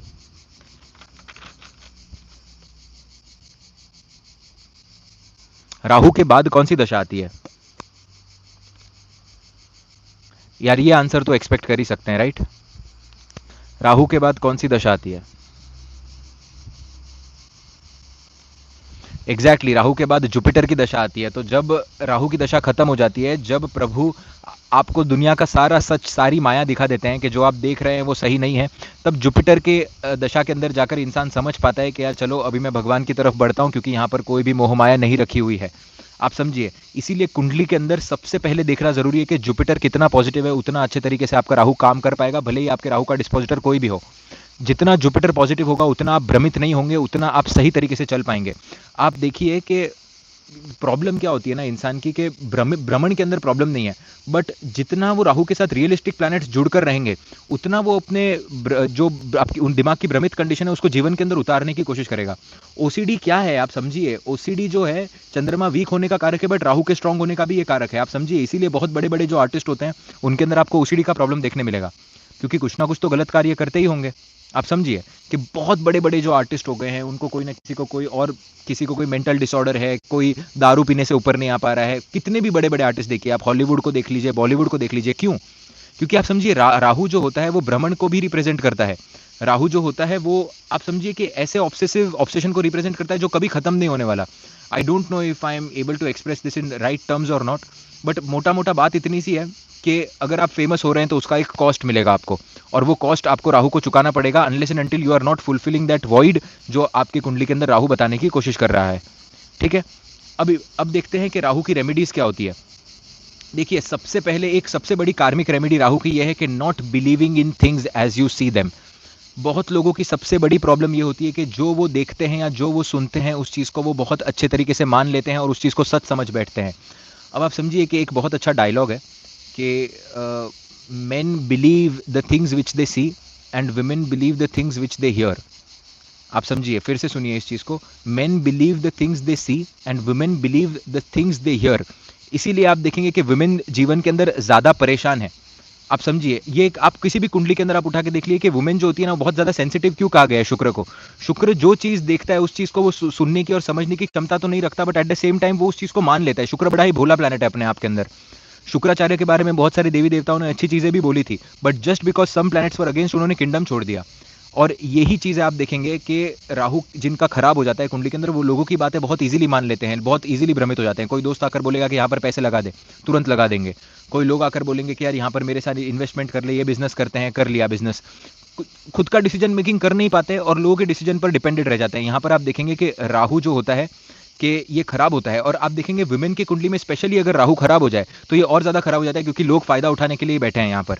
राहु के बाद कौन सी दशा आती है यार? ये आंसर तो एक्सपेक्ट कर ही सकते हैं, राइट? राहु के बाद कौन सी दशा आती है? एग्जैक्टली राहु के बाद जुपिटर की दशा आती है। तो जब राहु की दशा खत्म हो जाती है, जब प्रभु आपको दुनिया का सारा सच, सारी माया दिखा देते हैं कि जो आप देख रहे हैं वो सही नहीं है, तब जुपिटर के दशा के अंदर जाकर इंसान समझ पाता है कि यार चलो अभी मैं भगवान की तरफ बढ़ता हूँ, क्योंकि यहाँ पर कोई भी मोह माया नहीं रखी हुई है। आप समझिए, इसीलिए कुंडली के अंदर सबसे पहले देखना जरूरी है कि जुपिटर कितना पॉजिटिव है, उतना अच्छे तरीके से आपका राहु काम कर पाएगा, भले ही आपके राहु का डिस्पोजिटर कोई भी हो। जितना जुपिटर पॉजिटिव होगा उतना आप भ्रमित नहीं होंगे, उतना आप सही तरीके से चल पाएंगे। आप देखिए कि प्रॉब्लम क्या होती है ना इंसान की, कि भ्रमण के अंदर प्रॉब्लम नहीं है, बट जितना वो राहु के साथ रियलिस्टिक प्लैनेट्स जुड़कर रहेंगे, उतना वो अपने जो आपकी उन दिमाग की भ्रमित कंडीशन है उसको जीवन के अंदर उतारने की कोशिश करेगा। ओसीडी क्या है, आप समझिए, ओसीडी जो है चंद्रमा वीक होने का कारक है, बट राहु के स्ट्रांग होने का भी ये कारक है, आप समझिए। इसीलिए बहुत बड़े बड़े जो आर्टिस्ट होते हैं उनके अंदर आपको ओसीडी का प्रॉब्लम देखने मिलेगा, क्योंकि कुछ ना कुछ तो गलत कार्य करते ही होंगे। आप समझिए कि बहुत बड़े बड़े जो आर्टिस्ट हो गए हैं, उनको कोई ना किसी को कोई मेंटल डिसऑर्डर है, कोई दारू पीने से ऊपर नहीं आ पा रहा है। कितने भी बड़े बड़े आर्टिस्ट देखिए आप, हॉलीवुड को देख लीजिए, बॉलीवुड को देख लीजिए। क्यों? क्योंकि आप समझिए राहु जो होता है वो भ्रमण को भी रिप्रेजेंट करता है। राहु जो होता है वो आप समझिए कि ऐसे ऑब्सेशन को रिप्रेजेंट करता है जो कभी खत्म नहीं होने वाला। I don't know if I am able to express this in right terms और नॉट, बट मोटा मोटा बात इतनी सी है कि अगर आप फेमस हो रहे हैं तो उसका एक कॉस्ट मिलेगा आपको, और वो कॉस्ट आपको राहु को चुकाना पड़ेगा unless and until you are not fulfilling that void जो आपकी कुंडली के अंदर राहु बताने की कोशिश कर रहा है। ठीक है, अब देखते हैं कि राहु की रेमेडीज क्या होती है। देखिए, सबसे पहले एक सबसे बड़ी कार्मिक रेमेडी राहु की यह है कि not believing in things as you see them. बहुत लोगों की सबसे बड़ी प्रॉब्लम ये होती है कि जो वो देखते हैं या जो वो सुनते हैं उस चीज़ को वो बहुत अच्छे तरीके से मान लेते हैं और उस चीज़ को सच समझ बैठते हैं। अब आप समझिए कि एक बहुत अच्छा डायलॉग है कि men believe the things which they see and women believe the things which they hear. आप समझिए, फिर से सुनिए इस चीज़ को, men believe the things they see and women believe the things they hear. इसीलिए आप देखेंगे कि वुमेन जीवन के अंदर ज़्यादा परेशान है। आप समझिए, ये एक आप किसी भी कुंडली के अंदर आप उठा के देख लीजिए कि वुमेन जो होती है ना, वो बहुत ज़्यादा सेंसिटिव क्यों कहा गया है शुक्र को। शुक्र जो चीज़ देखता है उस चीज़ को वो सुनने की और समझने की क्षमता तो नहीं रखता, but at the same time वो उस चीज़ को मान लेता है। शुक्र बड़ा ही भोला प्लैनेट है अपने आप के अंदर। शुक्राचार्य के बारे में बहुत सारे देवी देवताओं ने अच्छी चीज़ें भी बोली थी, but just because some planets were against उन्होंने किंगडम छोड़ दिया। और यही चीज़ें आप देखेंगे कि राहु जिनका खराब हो जाता है कुंडली के अंदर, वो लोगों की बातें बहुत इजीली मान लेते हैं, बहुत इजीली भ्रमित हो जाते हैं। कोई दोस्त आकर बोलेगा कि यहाँ पर पैसे लगा दे, तुरंत लगा देंगे। कोई लोग आकर बोलेंगे कि यार यहाँ पर मेरे साथ इन्वेस्टमेंट कर ले, ये बिजनेस करते हैं, कर लिया बिजनेस। खुद का डिसीजन मेकिंग कर नहीं पाते और लोगों के डिसीजन पर डिपेंडेंट रह जाते हैं। यहाँ पर आप देखेंगे कि राहु जो होता है कि ये खराब होता है, और आप देखेंगे वुमेन की कुंडली में स्पेशली अगर राहु खराब हो जाए तो ये और ज़्यादा खराब हो जाता है, क्योंकि लोग फ़ायदा उठाने के लिए बैठे हैं यहाँ पर।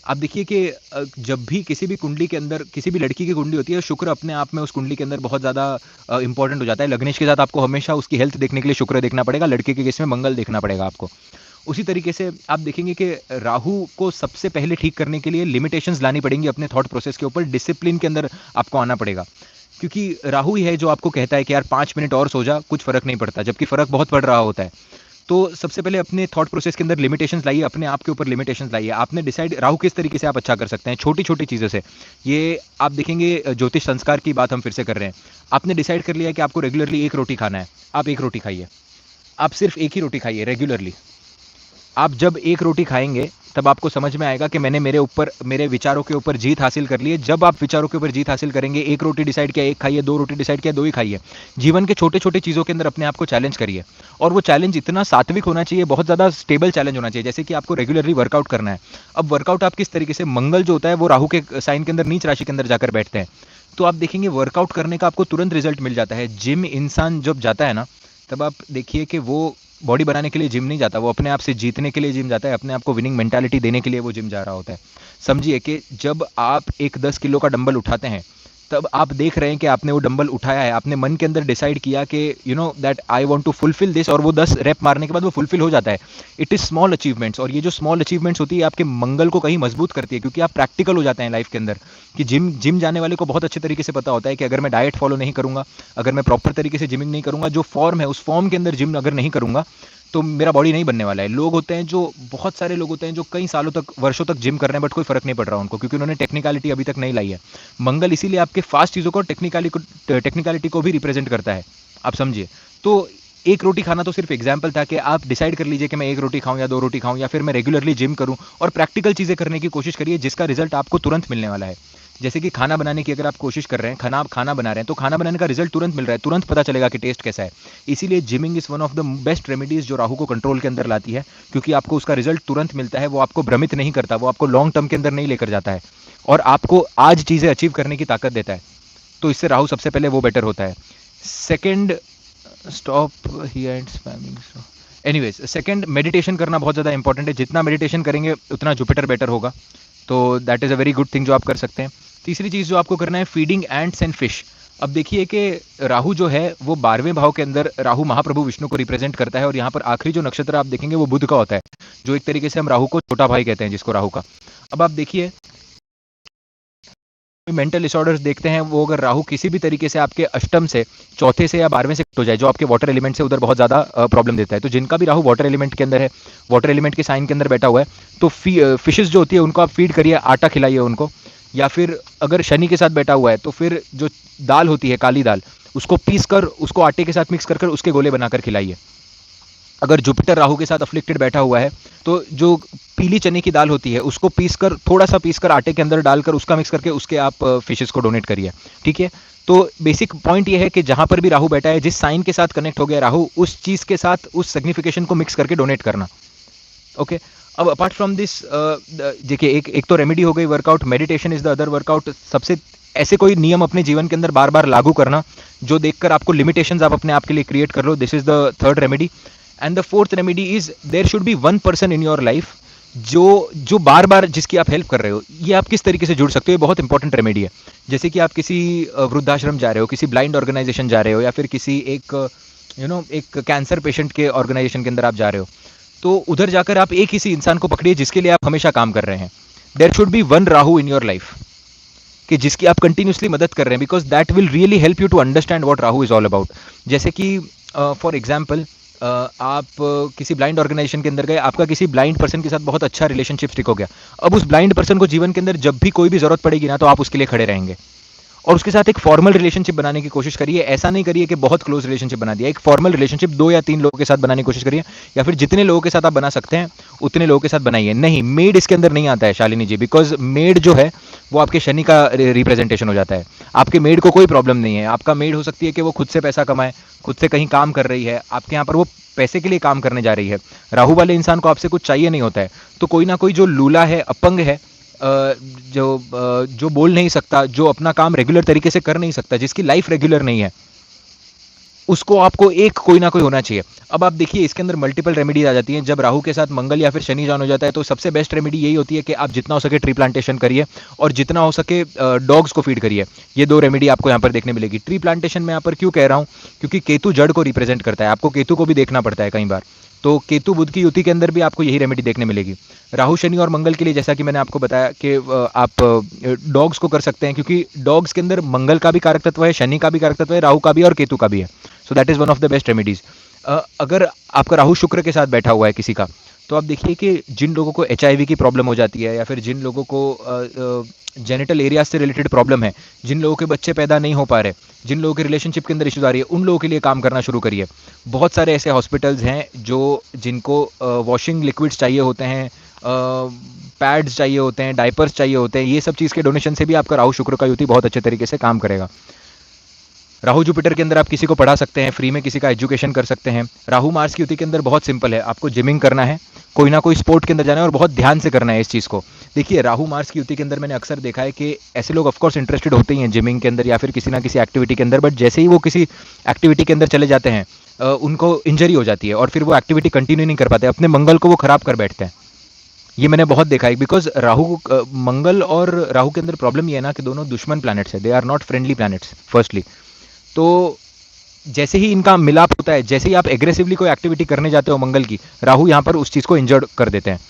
आप देखिए कि जब भी किसी भी कुंडली के अंदर किसी भी लड़की की कुंडली होती है, शुक्र अपने आप में उस कुंडली के अंदर बहुत ज़्यादा इंपॉर्टेंट हो जाता है। लग्नेश के साथ आपको हमेशा उसकी हेल्थ देखने के लिए शुक्र देखना पड़ेगा, लड़के के केस में मंगल देखना पड़ेगा आपको। उसी तरीके से आप देखेंगे कि राहु को सबसे पहले ठीक करने के लिए लिमिटेशंस लानी पड़ेंगी अपने थॉट प्रोसेस के ऊपर, डिसिप्लिन के अंदर आपको आना पड़ेगा। क्योंकि राहु ही है जो आपको कहता है कि यार 5 मिनट और सो जा, कुछ फ़र्क नहीं पड़ता, जबकि फ़र्क बहुत पड़ रहा होता है। तो सबसे पहले अपने थॉट प्रोसेस के अंदर लिमिटेशंस लाइए, अपने आप के ऊपर लिमिटेशंस लाइए। आपने डिसाइड राहु किस तरीके से आप अच्छा कर सकते हैं, छोटी-छोटी चीज़ों से। ये आप देखेंगे ज्योतिष संस्कार की बात हम फिर से कर रहे हैं। आपने डिसाइड कर लिया है कि आपको रेगुलरली 1 रोटी खाना है, आप 1 रोटी खाइए। आप सिर्फ 1 ही रोटी खाइए रेगुलरली। आप जब 1 रोटी खाएँगे तब आपको समझ में आएगा कि मैंने मेरे विचारों के ऊपर जीत हासिल कर ली है। जब आप विचारों के ऊपर जीत हासिल करेंगे, 1 रोटी डिसाइड किया 1 खाइए, 2 रोटी डिसाइड किया 2 ही खाइए। जीवन के छोटे-छोटे चीज़ों के अंदर अपने आप को चैलेंज करिए, और वो चैलेंज इतना सात्विक होना चाहिए, बहुत ज़्यादा स्टेबल चैलेंज होना चाहिए। जैसे कि आपको रेगुलरली वर्कआउट करना है। अब वर्कआउट आप किस तरीके से, मंगल जो होता है वो राहु के साइन के अंदर नीच राशि के अंदर जाकर बैठते हैं। तो आप देखेंगे वर्कआउट करने का आपको तुरंत रिजल्ट मिल जाता है। जिम इंसान जब जाता है ना, तब आप देखिए कि वो बॉडी बनाने के लिए जिम नहीं जाता, वो अपने आप से जीतने के लिए जिम जाता है, अपने आप को विनिंग मेंटालिटी देने के लिए वो जिम जा रहा होता है। समझिए कि जब आप एक 10 किलो का डंबल उठाते हैं, तब आप देख रहे हैं कि आपने वो डंबल उठाया है, आपने मन के अंदर डिसाइड किया कि you know that I want to fulfil this, और वो 10 रैप मारने के बाद वो फुलफिल हो जाता है। इट इज़ स्मॉल अचीवमेंट्स, और ये जो स्मॉल अचीवमेंट्स होती है आपके मंगल को कहीं मजबूत करती है, क्योंकि आप प्रैक्टिकल हो जाते हैं लाइफ के अंदर। कि जिम जाने वाले को बहुत अच्छे तरीके से पता होता है कि अगर मैं डाइट फॉलो नहीं करूँगा, अगर मैं प्रॉपर तरीके से जिमिंग नहीं करूँगा, जो फॉर्म है उस फॉर्म के अंदर जिम अगर नहीं करूँगा, तो मेरा बॉडी नहीं बनने वाला है। लोग होते हैं जो, बहुत सारे लोग होते हैं जो कई सालों तक, वर्षों तक जिम कर रहे हैं, बट कोई फ़र्क नहीं पड़ रहा उनको, क्योंकि उन्होंने टेक्निकलिटी अभी तक नहीं लाई है। मंगल इसीलिए आपके फास्ट चीज़ों को, टेक्निकलिटी को भी रिप्रेजेंट करता है। आप समझिए। तो 1 रोटी खाना तो सिर्फ एग्जाम्पल था कि आप डिसाइड कर लीजिए कि मैं 1 रोटी खाऊँ या 2 रोटी खाऊँ, या फिर मैं रेगुलरली जिम करूँ, और प्रैक्टिकल चीज़ें करने की कोशिश करिए जिसका रिजल्ट आपको तुरंत मिलने वाला है। जैसे कि खाना बनाने की अगर आप कोशिश कर रहे हैं, खाना बना रहे हैं, तो खाना बनाने का रिजल्ट तुरंत मिल रहा है, तुरंत पता चलेगा कि टेस्ट कैसा है। इसीलिए gymming is one of the best remedies जो राहु को कंट्रोल के अंदर लाती है, क्योंकि आपको उसका रिजल्ट तुरंत मिलता है। वो आपको भ्रमित नहीं करता, वो आपको लॉन्ग टर्म के अंदर नहीं लेकर जाता है, और आपको आज चीज़ें अचीव करने की ताकत देता है। तो इससे राहु सबसे पहले वो बेटर होता है। Second, stop he and spamming. Anyways, second, meditation करना बहुत ज़्यादा इंपॉर्टेंट है। जितना मेडिटेशन करेंगे उतना जुपिटर बेटर होगा, तो that is a very good thing जो आप कर सकते हैं। तीसरी चीज़ जो आपको करना है, फीडिंग एंट्स एंड फिश। अब देखिए कि राहु जो है वो 12वें भाव के अंदर, राहु महाप्रभु विष्णु को रिप्रेजेंट करता है, और यहाँ पर आखिरी जो नक्षत्र आप देखेंगे वो बुध का होता है, जो एक तरीके से हम राहु को छोटा भाई कहते हैं, जिसको राहु का। अब आप देखिए मेंटल डिसऑर्डर्स देखते हैं, वो अगर राहु किसी भी तरीके से आपके अष्टम से, चौथे से या 12वें से कट हो जाए, जो आपके वाटर एलिमेंट से, उधर बहुत ज़्यादा प्रॉब्लम देता है। तो जिनका भी राहु वाटर एलिमेंट के अंदर है, वाटर एलिमेंट के साइन के अंदर बैठा हुआ है, तो फिशेस जो होती है उनको आप फीड करिए, आटा खिलाइए उनको। या फिर अगर शनि के साथ बैठा हुआ है, तो फिर जो दाल होती है, काली दाल, उसको पीस कर, उसको आटे के साथ मिक्स कर उसके गोले बनाकर खिलाइए। अगर जुपिटर राहु के साथ अफ्लिक्टेड बैठा हुआ है, तो जो पीली चने की दाल होती है उसको पीसकर, थोड़ा सा पीसकर आटे के अंदर डालकर उसका मिक्स करके उसके आप फिशेस को डोनेट करिए, ठीक है। तो बेसिक पॉइंट ये है कि जहां पर भी राहु बैठा है, जिस साइन के साथ कनेक्ट हो गया राहु, उस चीज के साथ उस सिग्निफिकेशन को मिक्स करके डोनेट करना। ओके, अब अपार्ट फ्रॉम दिस, देखिए एक तो रेमेडी हो गई workout, meditation is the other workout. सबसे ऐसे कोई नियम अपने जीवन के अंदर बार बार लागू करना जो देखकर आपको लिमिटेशंस आप अपने आप के लिए क्रिएट कर लो, this is the third remedy. And the fourth remedy is there should be one person in your life जो बार बार जिसकी आप हेल्प कर रहे हो। ये आप किस तरीके से जुड़ सकते हो, ये बहुत इंपॉर्टेंट रेमेडी है। जैसे कि आप किसी वृद्धाश्रम जा रहे हो, किसी ब्लाइंड ऑर्गेनाइजेशन जा रहे हो, या फिर किसी एक एक कैंसर पेशेंट के ऑर्गेनाइजेशन के अंदर आप जा रहे हो, तो उधर जाकर आप एक किसी इंसान को पकड़िए जिसके लिए आप हमेशा काम कर रहे हैं। There should be one Rahu in your life, कि जिसकी आप कंटिन्यूसली मदद कर रहे हैं, because that will really help you to understand what Rahu is all about. जैसे कि फॉर एग्जाम्पल, आप किसी ब्लाइंड ऑर्गेनाइजेशन के अंदर गए, आपका किसी ब्लाइंड पर्सन के साथ बहुत अच्छा रिलेशनशिप स्टिक हो गया। अब उस ब्लाइंड पर्सन को जीवन के अंदर जब भी कोई भी जरूरत पड़ेगी ना, तो आप उसके लिए खड़े रहेंगे और उसके साथ एक फॉर्मल रिलेशनशिप बनाने की कोशिश करिए। ऐसा नहीं करिए कि बहुत क्लोज रिलेशनशिप बना दिया, एक फॉर्मल रिलेशनशिप 2 या 3 लोगों के साथ बनाने की कोशिश करिए, या फिर जितने लोगों के साथ आप बना सकते हैं उतने लोगों के साथ बनाइए। नहीं, मेड इसके अंदर नहीं आता है शालिनी जी, बिकॉज मेड जो है वो आपके शनि का रिप्रेजेंटेशन हो जाता है। आपके मेड को कोई प्रॉब्लम नहीं है। आपका मेड हो सकती है कि वो खुद से पैसा कमाए, खुद से कहीं काम कर रही है, आपके यहाँ पर वो पैसे के लिए काम करने जा रही है। राहु वाले इंसान को आपसे कुछ चाहिए नहीं होता है। तो कोई ना कोई जो लूला है, अपंग है, जो बोल नहीं सकता, जो अपना काम रेगुलर तरीके से कर नहीं सकता, जिसकी लाइफ रेगुलर नहीं है, उसको आपको एक कोई ना कोई होना चाहिए। अब आप देखिए इसके अंदर मल्टीपल रेमेडीज आ जाती हैं। जब राहु के साथ मंगल या फिर शनि जॉइन हो जाता है, तो सबसे बेस्ट रेमेडी यही होती है कि आप जितना हो सके ट्री प्लांटेशन करिए और जितना हो सके डॉग्स को फीड करिए। ये 2 रेमेडी आपको यहाँ पर देखने मिलेगी। ट्री प्लांटेशन में यहाँ पर क्यों कह रहा हूँ, क्योंकि केतु जड़ को रिप्रेजेंट करता है, आपको केतु को भी देखना पड़ता है कई बार। तो केतु बुध की युति के अंदर भी आपको यही रेमेडी देखने मिलेगी। राहु शनि और मंगल के लिए जैसा कि मैंने आपको बताया कि आप डॉग्स को कर सकते हैं, क्योंकि डॉग्स के अंदर मंगल का भी कारक तत्व है, शनि का भी कारक तत्व है, राहु का भी और केतु का भी है। So that is one of the best remedies. अगर आपका राहु शुक्र के साथ बैठा हुआ है किसी का, तो आप देखिए कि जिन लोगों को HIV की प्रॉब्लम हो जाती है, या फिर जिन लोगों को जेनिटल एरिया से रिलेटेड प्रॉब्लम है, जिन लोगों के बच्चे पैदा नहीं हो पा रहे, जिन लोगों के रिलेशनशिप के अंदर इश्यूज आ रही है, उन लोगों के लिए काम करना शुरू करिए। बहुत सारे ऐसे हॉस्पिटल्स हैं जिनको वॉशिंग लिक्विड्स चाहिए होते हैं, पैड्स चाहिए होते हैं, डायपर्स चाहिए होते हैं। ये सब चीज़ के डोनेशन से भी आपका राहु शुक्र का युति बहुत अच्छे तरीके से काम करेगा। राहु जुपिटर के अंदर आप किसी को पढ़ा सकते हैं, फ्री में किसी का एजुकेशन कर सकते हैं। राहु मार्स की युति के अंदर बहुत सिंपल है, आपको जिमिंग करना है, कोई ना कोई स्पोर्ट के अंदर जाना है और बहुत ध्यान से करना है इस चीज़ को। देखिए राहु मार्स की युति के अंदर मैंने अक्सर देखा है कि ऐसे लोग ऑफकोर्स इंटरेस्टेड होते ही हैं जिमिंग के अंदर या फिर किसी ना किसी एक्टिविटी के अंदर, बट जैसे ही वो किसी एक्टिविटी के अंदर चले जाते हैं उनको इंजरी हो जाती है और फिर वो एक्टिविटी कंटिन्यू नहीं कर पाते, अपने मंगल को वो खराब कर बैठते हैं। ये मैंने बहुत देखा है, बिकॉज मंगल और राहु के अंदर प्रॉब्लम ये है ना कि दोनों दुश्मन प्लैनेट्स है, they are not friendly planets firstly. तो जैसे ही इनका मिलाप होता है, जैसे ही आप एग्रेसिवली कोई एक्टिविटी करने जाते हो मंगल की, राहु यहाँ पर उस चीज़ को इंजर्ड कर देते हैं।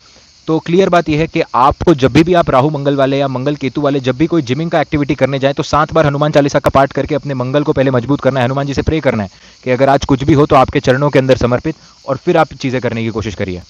तो क्लियर बात यह है कि आपको जब भी आप राहु मंगल वाले या मंगल केतु वाले जब भी कोई जिमिंग का एक्टिविटी करने जाए, तो 7 बार हनुमान चालीसा का पाठ करके अपने मंगल को पहले मजबूत करना है, हनुमान जी से प्रे करना है कि अगर आज कुछ भी हो तो आपके चरणों के अंदर समर्पित, और फिर आप चीज़ें करने की कोशिश करिए।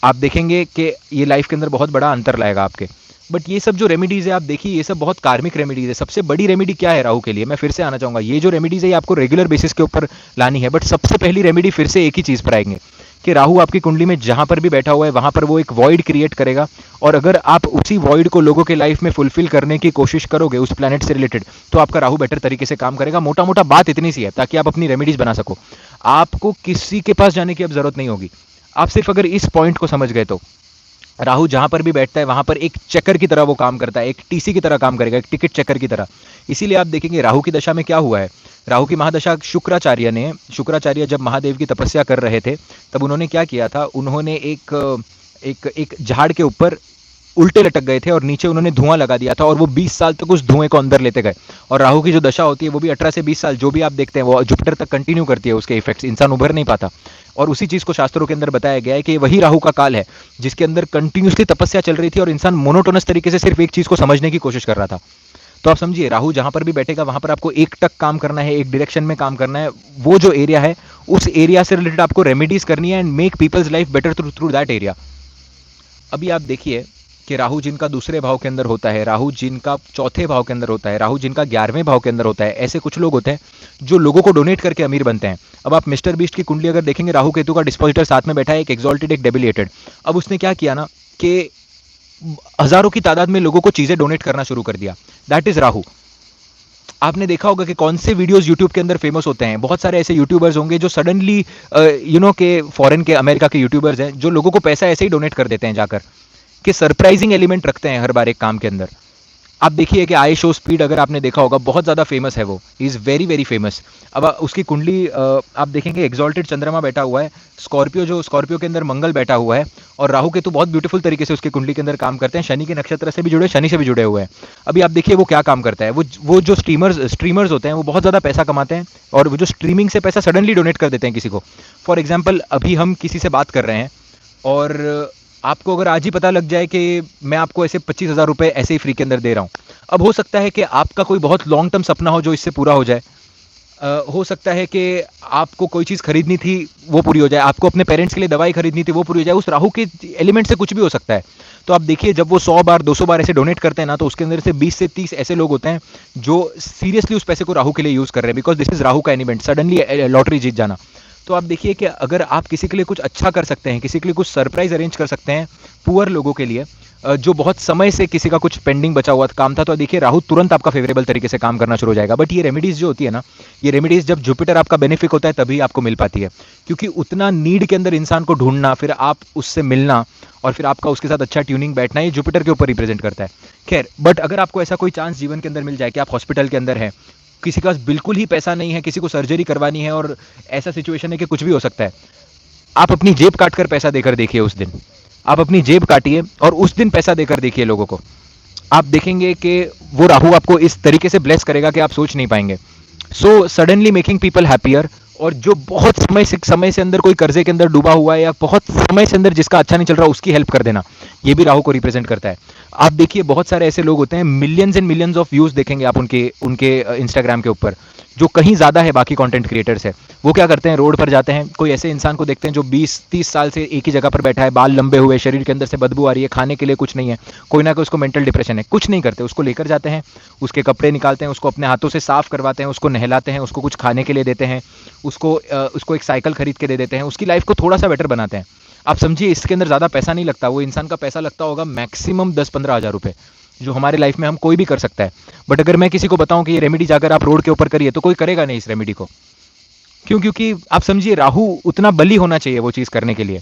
आप देखेंगे कि ये लाइफ के अंदर बहुत बड़ा अंतर लाएगा आपके। बट ये सब जो रेमेडीज़ है आप देखिए, ये सब बहुत कार्मिक रेमेडीज़ है। सबसे बड़ी रेमेडी क्या है राहु के लिए, मैं फिर से आना चाहूँगा, ये जो रेमेडीज़ है ये आपको रेगुलर बेसिस के ऊपर लानी है। बट सबसे पहली रेमेडी फिर से एक ही चीज़ पर आएंगे कि राहु आपकी कुंडली में जहाँ पर भी बैठा हुआ है वहाँ पर वो एक वॉइड क्रिएट करेगा, और अगर आप उसी वॉइड को लोगों के लाइफ में फुलफिल करने की कोशिश करोगे उस प्लैनेट से रिलेटेड, तो आपका राहु बेटर तरीके से काम करेगा। मोटा मोटा बात इतनी सी है ताकि आप अपनी रेमेडीज़ बना सको। आपको किसी के पास जाने की अब जरूरत नहीं होगी। आप सिर्फ अगर इस पॉइंट को समझ गए तो राहु जहां पर भी बैठता है वहां पर एक चक्कर की तरह वो काम करता है, एक टीसी की तरह काम करेगा, एक टिकट चक्कर की तरह। इसीलिए आप देखेंगे राहु की दशा में क्या हुआ है। राहु की महादशा शुक्राचार्य जब महादेव की तपस्या कर रहे थे, तब उन्होंने क्या किया था, उन्होंने एक झाड़ के ऊपर उल्टे लटक गए थे और नीचे उन्होंने धुआं लगा दिया था, और वो 20 साल तक उस धुएं को अंदर लेते गए। और राहु की जो दशा होती है वो भी 18 से 20 साल, जो भी आप देखते हैं वो जुपिटर तक कंटिन्यू करती है, उसके इफेक्ट्स इंसान उभर नहीं पाता। और उसी चीज़ को शास्त्रों के अंदर बताया गया है कि वही राहु का काल है जिसके अंदर कंटिन्यूसली तपस्या चल रही थी और इंसान मोनोटोनस तरीके से सिर्फ एक चीज़ को समझने की कोशिश कर रहा था। तो आप समझिए, राहु जहां पर भी बैठेगा वहां पर आपको एक टक काम करना है, एक डायरेक्शन में काम करना है। वो जो एरिया है उस एरिया से रिलेटेड आपको रेमेडीज करनी है and make people's life better through that area. अभी आप देखिए कि राहु जिनका दूसरे भाव के अंदर होता है, राहु जिनका चौथे भाव के अंदर होता है, राहु जिनका 11वें भाव के अंदर होता है, ऐसे कुछ लोग होते हैं जो लोगों को डोनेट करके अमीर बनते हैं। अब आप मिस्टर बीस्ट की कुंडली अगर देखेंगे, राहु केतु का डिस्पोजिटर साथ में बैठा है, एक एक्सॉल्टेड एक डेबिलिएटेड। अब उसने क्या किया ना कि हजारों की तादाद में लोगों को चीजें डोनेट करना शुरू कर दिया। That is Rahu. आपने देखा होगा कि कौन से वीडियोस यूट्यूब के अंदर फेमस होते हैं। बहुत सारे ऐसे यूट्यूबर्स होंगे जो सडनली के फॉरेन के अमेरिका के यूट्यूबर्स हैं जो लोगों को पैसा ऐसे ही डोनेट कर देते हैं जाकर, कि सरप्राइजिंग एलिमेंट रखते हैं हर बार एक काम के अंदर। आप देखिए कि आई शो स्पीड अगर आपने देखा होगा, बहुत ज़्यादा फेमस है वो, इज़ वेरी वेरी फेमस। अब उसकी कुंडली आप देखेंगे, एक्सॉल्टेड चंद्रमा बैठा हुआ है, स्कॉर्पियो के अंदर मंगल बैठा हुआ है, और राहु के तो बहुत ब्यूटीफुल तरीके से उसकी कुंडली के अंदर काम करते हैं। शनि के नक्षत्र से भी जुड़े, शनि से भी जुड़े हुए हैं। अभी आप देखिए वो क्या काम करता है। वो जो स्ट्रीमर्स होते हैं वो बहुत ज़्यादा पैसा कमाते हैं, और वो जो स्ट्रीमिंग से पैसा सडनली डोनेट कर देते हैं किसी को। फॉर एग्जाम्पल, अभी हम किसी से बात कर रहे हैं और आपको अगर आज ही पता लग जाए कि मैं आपको ऐसे 25,000 रुपये ऐसे ही फ्री के अंदर दे रहा हूँ। अब हो सकता है कि आपका कोई बहुत लॉन्ग टर्म सपना हो जो इससे पूरा हो जाए। हो सकता है कि आपको कोई चीज़ खरीदनी थी वो पूरी हो जाए, आपको अपने पेरेंट्स के लिए दवाई खरीदनी थी वो पूरी हो जाए। उस राहु के एलिमेंट से कुछ भी हो सकता है। तो आप देखिए, जब वो 100 बार 200 बार ऐसे डोनेट करते हैं ना, तो उसके अंदर से 20 से 30 ऐसे लोग होते हैं जो सीरियसली उस पैसे को राहु के लिए यूज़ कर रहे हैं, बिकॉज दिस इज राहु का एलिमेंट, सडनली लॉटरी जीत जाना। तो आप देखिए कि अगर आप किसी के लिए कुछ अच्छा कर सकते हैं, किसी के लिए कुछ सरप्राइज अरेंज कर सकते हैं पुअर लोगों के लिए, जो बहुत समय से किसी का कुछ पेंडिंग बचा हुआ काम था, तो देखिए राहु तुरंत आपका फेवरेबल तरीके से काम करना शुरू हो जाएगा। बट ये रेमेडीज जो होती है ना, ये रेमेडीज जब जुपिटर आपका बेनिफिक होता है तभी आपको मिल पाती है, क्योंकि उतना नीड के अंदर इंसान को ढूंढना, फिर आप उससे मिलना, और फिर आपका उसके साथ अच्छा ट्यूनिंग बैठना, ये जुपिटर के ऊपर रिप्रेजेंट करता है। खैर, बट अगर आपको ऐसा कोई चांस जीवन के अंदर मिल जाए कि आप हॉस्पिटल के अंदर है, किसी के पास बिल्कुल ही पैसा नहीं है, किसी को सर्जरी करवानी है, और ऐसा सिचुएशन है कि कुछ भी हो सकता है, आप अपनी जेब काट कर पैसा देकर देखिए। उस दिन आप अपनी जेब काटिए और उस दिन पैसा देकर देखिए लोगों को। आप देखेंगे कि वो राहु आपको इस तरीके से ब्लेस करेगा कि आप सोच नहीं पाएंगे। So suddenly making people happier. और जो बहुत समय से अंदर कोई कर्जे के अंदर डूबा हुआ है, या बहुत समय से अंदर जिसका अच्छा नहीं चल रहा, उसकी हेल्प कर देना, ये भी राहु को रिप्रेजेंट करता है। आप देखिए बहुत सारे ऐसे लोग होते हैं, millions and millions of views देखेंगे आप उनके उनके इंस्टाग्राम के ऊपर, जो कहीं ज़्यादा है बाकी कंटेंट क्रिएटर से। वो क्या करते हैं, रोड पर जाते हैं, कोई ऐसे इंसान को देखते हैं जो 20-30 साल से एक ही जगह पर बैठा है, बाल लंबे हुए, शरीर के अंदर से बदबू आ रही है, खाने के लिए कुछ नहीं है, कोई ना कोई उसको मेंटल डिप्रेशन है, कुछ नहीं करते, उसको लेकर जाते हैं, उसके कपड़े निकालते हैं, उसको अपने हाथों से साफ करवाते हैं, उसको नहलाते हैं, उसको कुछ खाने के लिए देते हैं, उसको एक साइकिल खरीद के दे देते हैं, उसकी लाइफ को थोड़ा सा बेटर बनाते हैं। आप समझिए, इसके अंदर ज़्यादा पैसा नहीं लगता, वो इंसान का पैसा लगता होगा मैक्सिमम 10-15 हज़ार रुपये, जो हमारे लाइफ में हम कोई भी कर सकता है। बट अगर मैं किसी को बताऊं कि ये रेमेडी जाकर आप रोड के ऊपर करिए, तो कोई करेगा नहीं इस रेमेडी को। क्यों? क्योंकि आप समझिए, राहु उतना बली होना चाहिए वो चीज़ करने के लिए।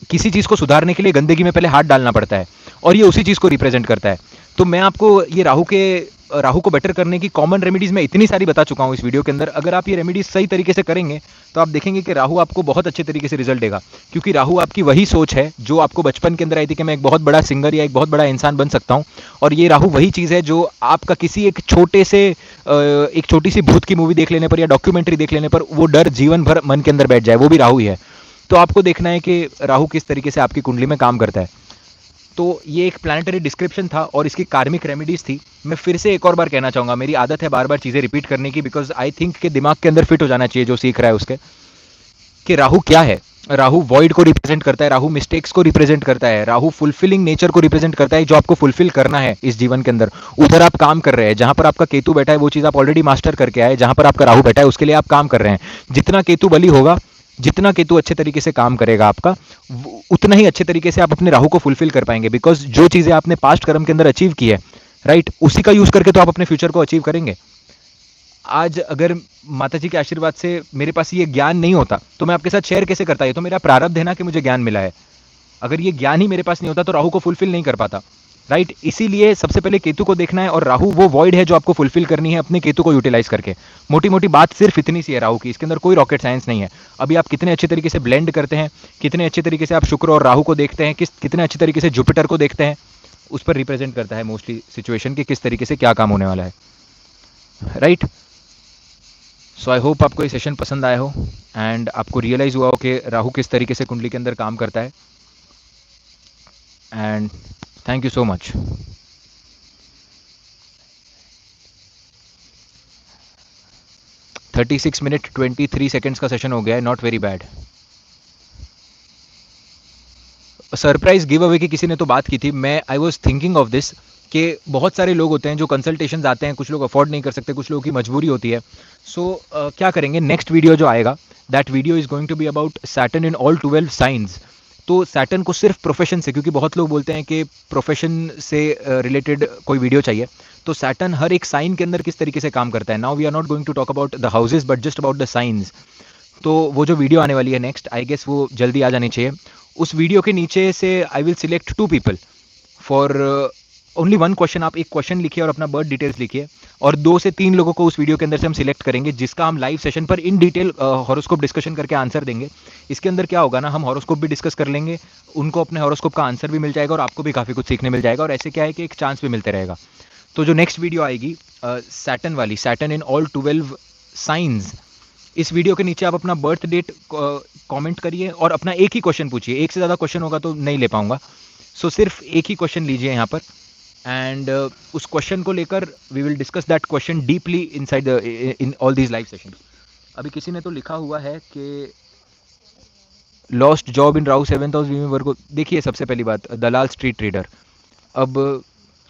किसी चीज़ को सुधारने के लिए गंदगी में पहले हाथ डालना पड़ता है, और ये उसी चीज़ को रिप्रेजेंट करता है। तो मैं आपको ये राहु को बेटर करने की कॉमन रेमेडीज़ मैं इतनी सारी बता चुका हूँ इस वीडियो के अंदर। अगर आप ये रेमेडीज़ सही तरीके से करेंगे तो आप देखेंगे कि राहु आपको बहुत अच्छे तरीके से रिजल्ट देगा, क्योंकि राहु आपकी वही सोच है जो आपको बचपन के अंदर आई थी कि मैं एक बहुत बड़ा सिंगर या एक बहुत बड़ा इंसान बन सकता हूँ। और ये राहु वही चीज़ है जो आपका किसी एक छोटी सी भूत की मूवी देख लेने पर या डॉक्यूमेंट्री देख लेने पर वो डर जीवन भर मन के अंदर बैठ जाए, वो भी राहु ही है। तो आपको देखना है कि राहु किस तरीके से आपकी कुंडली में काम करता है। तो ये एक प्लानिटरी डिस्क्रिप्शन था और इसकी कार्मिक रेमेडीज थी। मैं फिर से एक और बार कहना चाहूँगा, मेरी आदत है बार बार चीज़ें रिपीट करने की, बिकॉज आई थिंक कि दिमाग के अंदर फिट हो जाना चाहिए जो सीख रहा है उसके, कि राहु क्या है। राहु वॉइड को रिप्रेजेंट करता है, राहु मिस्टेक्स को रिप्रेजेंट करता है, राहु फुलफिलिंग नेचर को रिप्रेजेंट करता है, जो आपको फुलफिल करना है इस जीवन के अंदर, उधर आप काम कर रहे हैं। जहां पर आपका केतु बैठा है वो चीज़ आप ऑलरेडी मास्टर करके आए, जहां पर आपका राहु बैठा है उसके लिए आप काम कर रहे हैं। जितना केतु बली होगा, जितना केतु अच्छे तरीके से काम करेगा आपका, उतना ही अच्छे तरीके से आप अपने राहु को फुलफिल कर पाएंगे। बिकॉज जो चीज़ें आपने पास्ट कर्म के अंदर अचीव की है, राइट, उसी का यूज़ करके तो आप अपने फ्यूचर को अचीव करेंगे। आज अगर माता जी के आशीर्वाद से मेरे पास ये ज्ञान नहीं होता तो मैं आपके साथ शेयर कैसे करता? ये तो मेरा प्रारब्ध है ना कि मुझे ज्ञान मिला है। अगर ये ज्ञान ही मेरे पास नहीं होता तो राहु को फुलफिल नहीं कर पाता, राइट। इसीलिए सबसे पहले केतु को देखना है, और राहु वो वॉइड है जो आपको फुलफिल करनी है अपने केतु को यूटिलाइज करके। मोटी मोटी बात सिर्फ इतनी सी है राहु की, इसके अंदर कोई रॉकेट साइंस नहीं है। अभी आप कितने अच्छे तरीके से ब्लेंड करते हैं, कितने अच्छे तरीके से आप शुक्र और राहु को देखते हैं, कितने अच्छे तरीके से जुपिटर को देखते हैं, उस पर रिप्रेजेंट करता है मोस्टली सिचुएशन की किस तरीके से क्या काम होने वाला है, राइट। सो आई होप आपको ये सेशन पसंद आया हो एंड आपको रियलाइज़ हुआ हो कि राहु किस तरीके से कुंडली के अंदर काम करता है। And thank you so much. 36 minute 23 seconds का सेशन हो गया है, not very bad. Surprise give away की किसी ने तो बात की थी, मैं I was thinking of this कि बहुत सारे लोग होते हैं जो कंसल्टेशन आते हैं, कुछ लोग अफोर्ड नहीं कर सकते, कुछ लोगों की मजबूरी होती है। सो क्या करेंगे, नेक्स्ट वीडियो जो आएगा that video is going to be about Saturn in all 12 signs. तो सैटर्न को सिर्फ प्रोफेशन से, क्योंकि बहुत लोग बोलते हैं कि प्रोफेशन से रिलेटेड कोई वीडियो चाहिए, तो सैटर्न हर एक साइन के अंदर किस तरीके से काम करता है। Now we are not going to talk about the houses but just about the signs. तो वो जो वीडियो आने वाली है नेक्स्ट, आई गेस वो जल्दी आ जानी चाहिए। उस वीडियो के नीचे से I will select 2 people for only one question. आप एक क्वेश्चन लिखिए और अपना बर्थ डिटेल्स लिखिए, और 2 से 3 लोगों को उस वीडियो के अंदर से हम सिलेक्ट करेंगे, जिसका हम लाइव सेशन पर इन डिटेल हॉरोस्कोप डिस्कशन करके आंसर देंगे। इसके अंदर क्या होगा ना, हम हॉरोस्कोप भी डिस्कस कर लेंगे, उनको अपने हॉरोस्कोप का आंसर भी मिल जाएगा और आपको भी काफ़ी कुछ सीखने मिल जाएगा, और ऐसे क्या है कि एक चांस भी मिलते रहेगा। तो जो नेक्स्ट वीडियो आएगी सैटर्न वाली, सैटर्न इन ऑल 12 साइंस, इस वीडियो के नीचे आप अपना बर्थ डेट कमेंट करिए और अपना एक ही क्वेश्चन पूछिए। एक से ज़्यादा क्वेश्चन होगा तो नहीं ले पाऊंगा, सो सिर्फ एक ही क्वेश्चन लीजिए यहाँ पर, एंड उस क्वेश्चन को लेकर we will discuss that question deeply inside in all these live session. अभी किसी ने तो लिखा हुआ है कि lost job in Rahu 7th house Virgo. देखिए, सबसे पहली बात, दलाल स्ट्रीट ट्रेडर। अब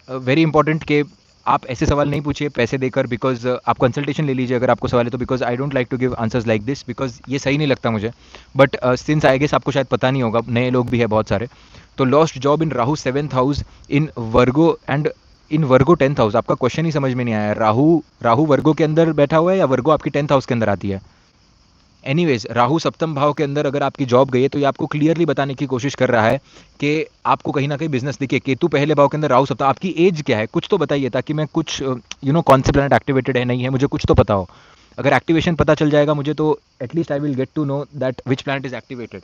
वेरी इंपॉर्टेंट कि आप ऐसे सवाल नहीं पूछिए पैसे देकर, बिकॉज आप कंसल्टेशन ले लीजिए अगर आपको सवाल है तो, because I don't like to give answers like this, because ये सही नहीं लगता मुझे। बट सिंस आई गेस आपको शायद पता नहीं होगा, नए लोग भी है बहुत सारे। तो lost job in Rahu 7th house in Virgo and in Virgo 10th house. आपका क्वेश्चन ही समझ में नहीं आया। राहु राहु वर्गो के अंदर बैठा हुआ है या वर्गो आपकी 10th हाउस के अंदर आती है? एनीवेज, राहु सप्तम भाव के अंदर अगर आपकी जॉब गई है तो ये आपको क्लियरली बताने की कोशिश कर रहा है कि आपको कहीं ना कहीं बिजनेस दिखे। केतु पहले भाव के अंदर, राहु सप्तम। आपकी एज क्या है कुछ तो बताइए, ताकि मैं कुछ कौन से प्लैनेट एक्टिवेटेड है नहीं है मुझे कुछ तो पता हो। अगर एक्टिवेशन पता चल जाएगा मुझे तो at least I will get to know that which planet is activated.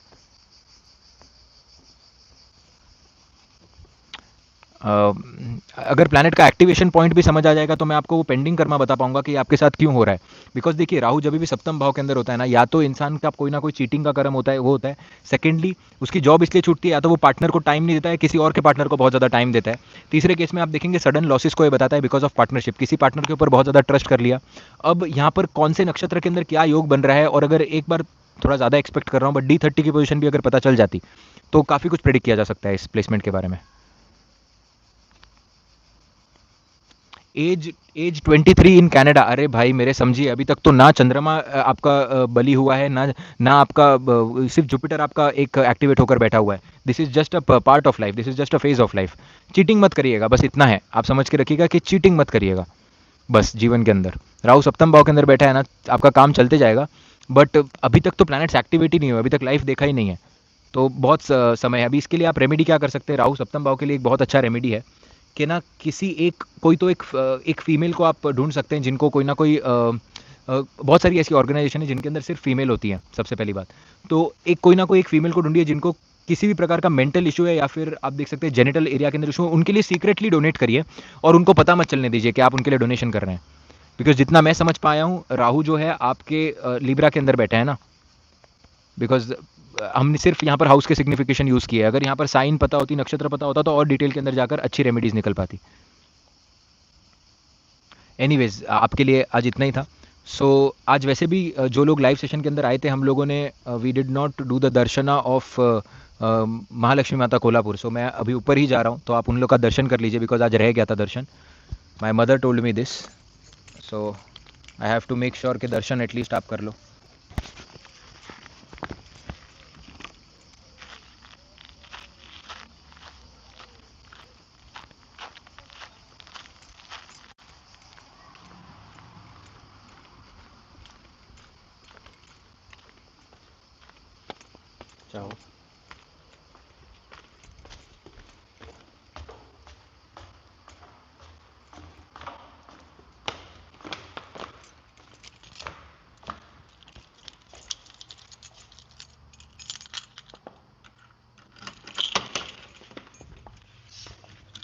अगर प्लैनेट का एक्टिवेशन पॉइंट भी समझ आ जाएगा तो मैं आपको वो पेंडिंग कर्मा बता पाऊंगा कि आपके साथ क्यों हो रहा है। बिकॉज देखिए, राहु जब भी सप्तम भाव के अंदर होता है ना, या तो इंसान का कोई ना कोई चीटिंग का कर्म होता है, वो होता है। सेकेंडली, उसकी जॉब इसलिए छूटती है, या तो वो पार्टनर को टाइम नहीं देता है, किसी और के पार्टनर को बहुत ज़्यादा टाइम देता है। तीसरे केस में आप देखेंगे सडन लॉसेस को ये बताता है बिकॉज ऑफ पार्टनरशिप, किसी पार्टनर के ऊपर बहुत ज़्यादा ट्रस्ट कर लिया। अब यहाँ पर कौन से नक्षत्र के अंदर क्या योग बन रहा है, और अगर एक बार, थोड़ा ज़्यादा एक्सपेक्ट कर रहा हूँ, बट D30 की पोजीशन भी अगर पता चल जाती तो काफ़ी कुछ प्रेडिक्ट किया जा सकता है इस प्लेसमेंट के बारे में। Age age 23 in Canada. अरे भाई मेरे समझिए, अभी तक तो ना चंद्रमा आपका बली हुआ है, ना ना आपका सिर्फ जुपिटर आपका एक एक्टिवेट होकर बैठा हुआ है। This is just a part of life, this is just a phase of life. Cheating मत करिएगा, बस इतना है, आप समझ के रखिएगा कि चीटिंग मत करिएगा बस जीवन के अंदर। राहु सप्तम भाव के अंदर बैठा है ना, आपका काम चलते जाएगा, बट अभी तक तो प्लैनेट्स एक्टिविटी नहीं हुआ, अभी तक लाइफ देखा ही नहीं है, तो बहुत समय है अभी। इसके लिए आप रेमेडी क्या कर सकते हैं, राहु सप्तम भाव के लिए एक बहुत अच्छा रेमेडी है कि ना, किसी एक कोई तो एक फीमेल को आप ढूंढ सकते हैं, जिनको कोई ना कोई बहुत सारी ऐसी ऑर्गेनाइजेशन है जिनके अंदर सिर्फ फीमेल होती हैं, सबसे पहली बात। तो एक कोई ना कोई एक फीमेल को ढूंढिए जिनको किसी भी प्रकार का मेंटल इशू है, या फिर आप देख सकते हैं जेनिटल एरिया के अंदर इशू है, उनके लिए सीक्रेटली डोनेट करिए, और उनको पता मत चलने दीजिए कि आप उनके लिए डोनेशन कर रहे हैं। बिकॉज जितना मैं समझ पाया हूँ, राहु जो है आपके लिब्रा के अंदर बैठा है ना, बिकॉज हमने सिर्फ यहाँ पर हाउस के सिग्निफिकेशन यूज़ किया है। अगर यहाँ पर साइन पता होती, नक्षत्र पता होता, तो और डिटेल के अंदर जाकर अच्छी रेमेडीज निकल पाती। एनीवेज, आपके लिए आज इतना ही था। सो आज वैसे भी जो लोग लाइव सेशन के अंदर आए थे, हम लोगों ने we did not do the darshana of Mahalakshmi Mata Kolhapur. सो मैं अभी ऊपर ही जा रहा हूँ, तो आप उन लोग का दर्शन कर लीजिए, बिकॉज आज रह गया था दर्शन। My mother told me this, so I have to make sure कि दर्शन एटलीस्ट आप कर लो। चाहो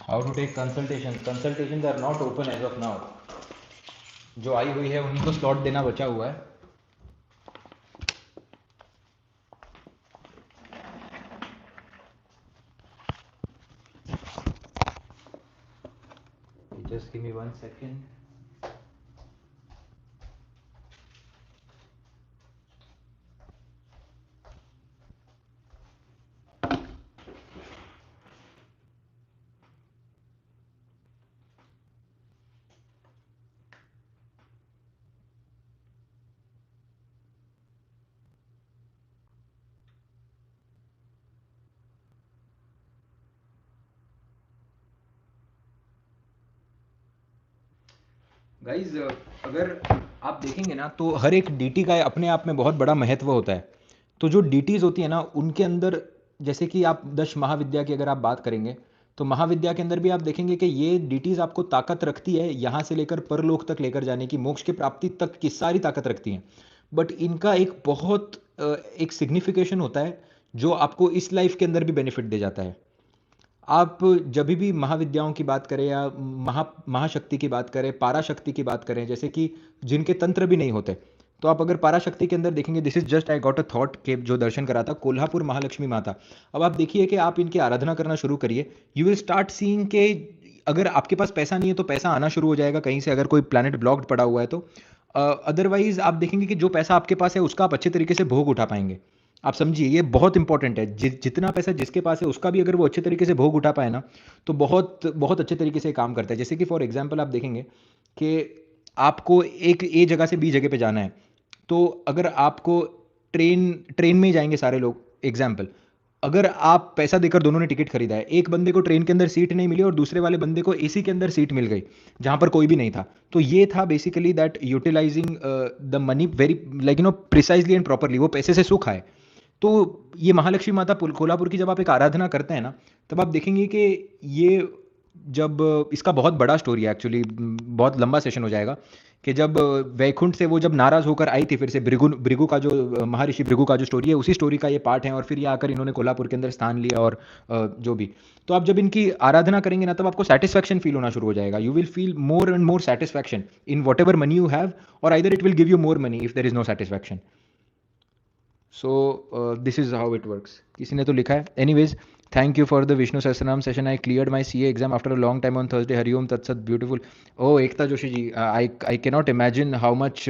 how to take consultation. Consultation are not open as of now. जो आई हुई है उन्हीं को स्लॉट देना बचा हुआ है। Just give me 1 second. Guys अगर आप देखेंगे ना तो हर एक डीटी का अपने आप में बहुत बड़ा महत्व होता है। तो जो डीटीज होती है ना उनके अंदर, जैसे कि आप दश महाविद्या की अगर आप बात करेंगे, तो महाविद्या के अंदर भी आप देखेंगे कि ये डीटीज आपको ताकत रखती है यहाँ से लेकर परलोक तक लेकर जाने की, मोक्ष की प्राप्ति तक की सारी ताकत रखती हैं। बट इनका एक बहुत एक सिग्निफिकेशन होता है जो आपको इस लाइफ के अंदर भी बेनिफिट दे जाता है। आप जब भी महाविद्याओं की बात करें या महाशक्ति की बात करें, पाराशक्ति की बात करें, जैसे कि जिनके तंत्र भी नहीं होते, तो आप अगर पाराशक्ति के अंदर देखेंगे, this is just I got a thought के जो दर्शन करा था कोल्हापुर महालक्ष्मी माता। अब आप देखिए कि आप इनकी आराधना करना शुरू करिए, यू विल स्टार्ट सीइंग के अगर आपके पास पैसा नहीं है तो पैसा आना शुरू हो जाएगा कहीं से, अगर कोई प्लैनेट ब्लॉक्ड पड़ा हुआ है तो। अदरवाइज आप देखेंगे कि जो पैसा आपके पास है उसका आप अच्छे तरीके से भोग उठा पाएंगे। आप समझिए ये बहुत इंपॉर्टेंट है, जितना पैसा जिसके पास है उसका भी अगर वो अच्छे तरीके से भोग उठा पाए ना, तो बहुत बहुत अच्छे तरीके से काम करता है। जैसे कि फॉर एग्जांपल आप देखेंगे कि आपको एक ए जगह से बी जगह पे जाना है, तो अगर आपको ट्रेन ट्रेन में ही जाएंगे सारे लोग, एग्जाम्पल, अगर आप पैसा देकर दोनों ने टिकट खरीदा है, एक बंदे को ट्रेन के अंदर सीट नहीं मिली और दूसरे वाले बंदे को एसी के अंदर सीट मिल गई जहां पर कोई भी नहीं था, तो ये था basically that utilising the money very like precisely and properly, वो पैसे से सुख आए। तो ये महालक्ष्मी माता कोल्हापुर की जब आप एक आराधना करते हैं ना, तब आप देखेंगे कि ये जब इसका बहुत बड़ा स्टोरी है एक्चुअली, बहुत लंबा सेशन हो जाएगा, कि जब वैकुंठ से वो जब नाराज होकर आई थी फिर से, भृगु भृगु का जो महर्षि भृगु का जो स्टोरी है, उसी स्टोरी का ये पार्ट है, और फिर ये आकर इन्होंने कोल्हापुर के अंदर स्थान लिया और जो भी। तो आप जब इनकी आराधना करेंगे ना, तब आपको सेटिस्फैक्शन फील होना शुरू हो जाएगा, you will feel more and more satisfaction in whatever money you have, और either it will give you more money if there is no satisfaction. So this is how it works. किसी ने तो लिखा है, anyways, thank you for the Vishnu Sahasranama session, I cleared my CA exam after a long time on Thursday, हरिओम तत्सत, beautiful. Oh Ekta Joshi ji, I cannot imagine how much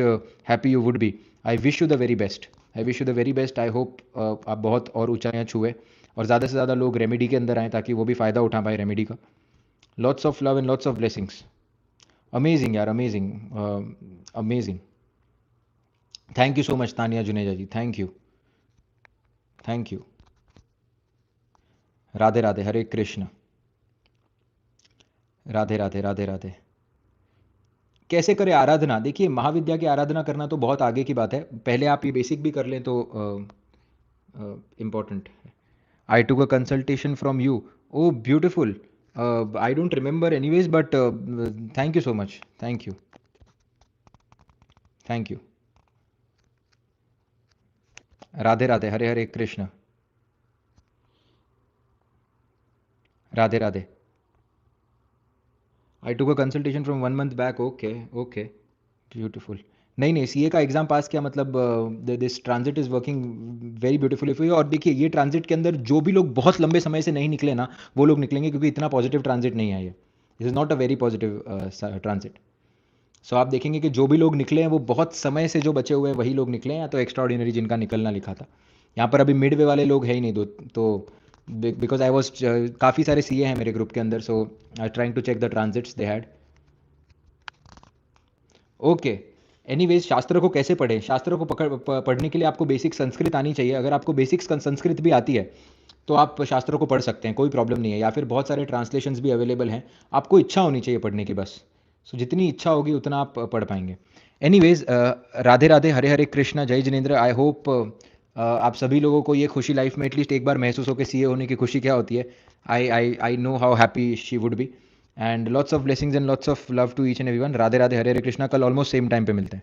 happy you would be. I wish you the very best, I wish you the very best. I hope आप बहुत और ऊंचाइयाँ छुए और ज़्यादा से ज़्यादा लोग रेमेडी के अंदर आएँ ताकि वो भी फ़ायदा उठा पाए रेमेडी का। Lots of love and lots of blessings. Amazing यार, amazing, amazing. Thank you so much Tania Juneja ji, thank you, thank you. Radhe Radhe, Hare Krishna, Radhe Radhe, Radhe Radhe. कैसे करें आराधना? देखिए महाविद्या की आराधना करना तो बहुत आगे की बात है, पहले आप ये बेसिक भी कर लें तो इम्पॉर्टेंट है। I took a consultation from you, oh beautiful, I don't remember anyways, but thank you so much, thank you, thank you. Radhe Radhe, Hare Hare Krishna, Radhe Radhe. I took a consultation from 1 month back, okay okay, beautiful. नहीं नहीं, CA का exam pass किया मतलब this transit is working very beautifully for you. और देखिए ये transit के अंदर जो भी लोग बहुत लंबे समय से नहीं निकले ना, वो लोग निकलेंगे, क्योंकि इतना पॉजिटिव ट्रांजिट नहीं है ये, this is not a very positive transit. So आप देखेंगे कि जो भी लोग निकले हैं वो बहुत समय से जो बचे हुए हैं वही लोग निकले हैं, या तो एक्स्ट्रा ऑर्डिनरी जिनका निकलना लिखा था। यहाँ पर अभी मिड वे वाले लोग है ही नहीं दो, तो बिकॉज आई वॉज, काफ़ी सारे सीए हैं मेरे ग्रुप के अंदर, so I trying to check the transits they had. Okay, anyways, शास्त्र को कैसे पढ़ें? शास्त्र को पढ़ने के लिए आपको बेसिक संस्कृत आनी चाहिए। अगर आपको बेसिक संस्कृत भी आती है तो आप शास्त्रों को पढ़ सकते हैं, कोई प्रॉब्लम नहीं है, या फिर बहुत सारे ट्रांसलेशंस भी अवेलेबल हैं। आपको इच्छा होनी चाहिए पढ़ने की बस। सो जितनी इच्छा होगी उतना आप पढ़ पाएंगे। एनीवेज, राधे राधे, हरे हरे कृष्णा, जय जिनेन्द्र। आई होप आप सभी लोगों को ये खुशी लाइफ में एटलीस्ट एक बार महसूस हो कि सीए होने की खुशी क्या होती है। I know how happy she would be, and lots of blessings and lots of love to each and everyone. Radhe Radhe, Hare Hare Krishna. कल ऑलमोस्ट सेम टाइम पे मिलते हैं।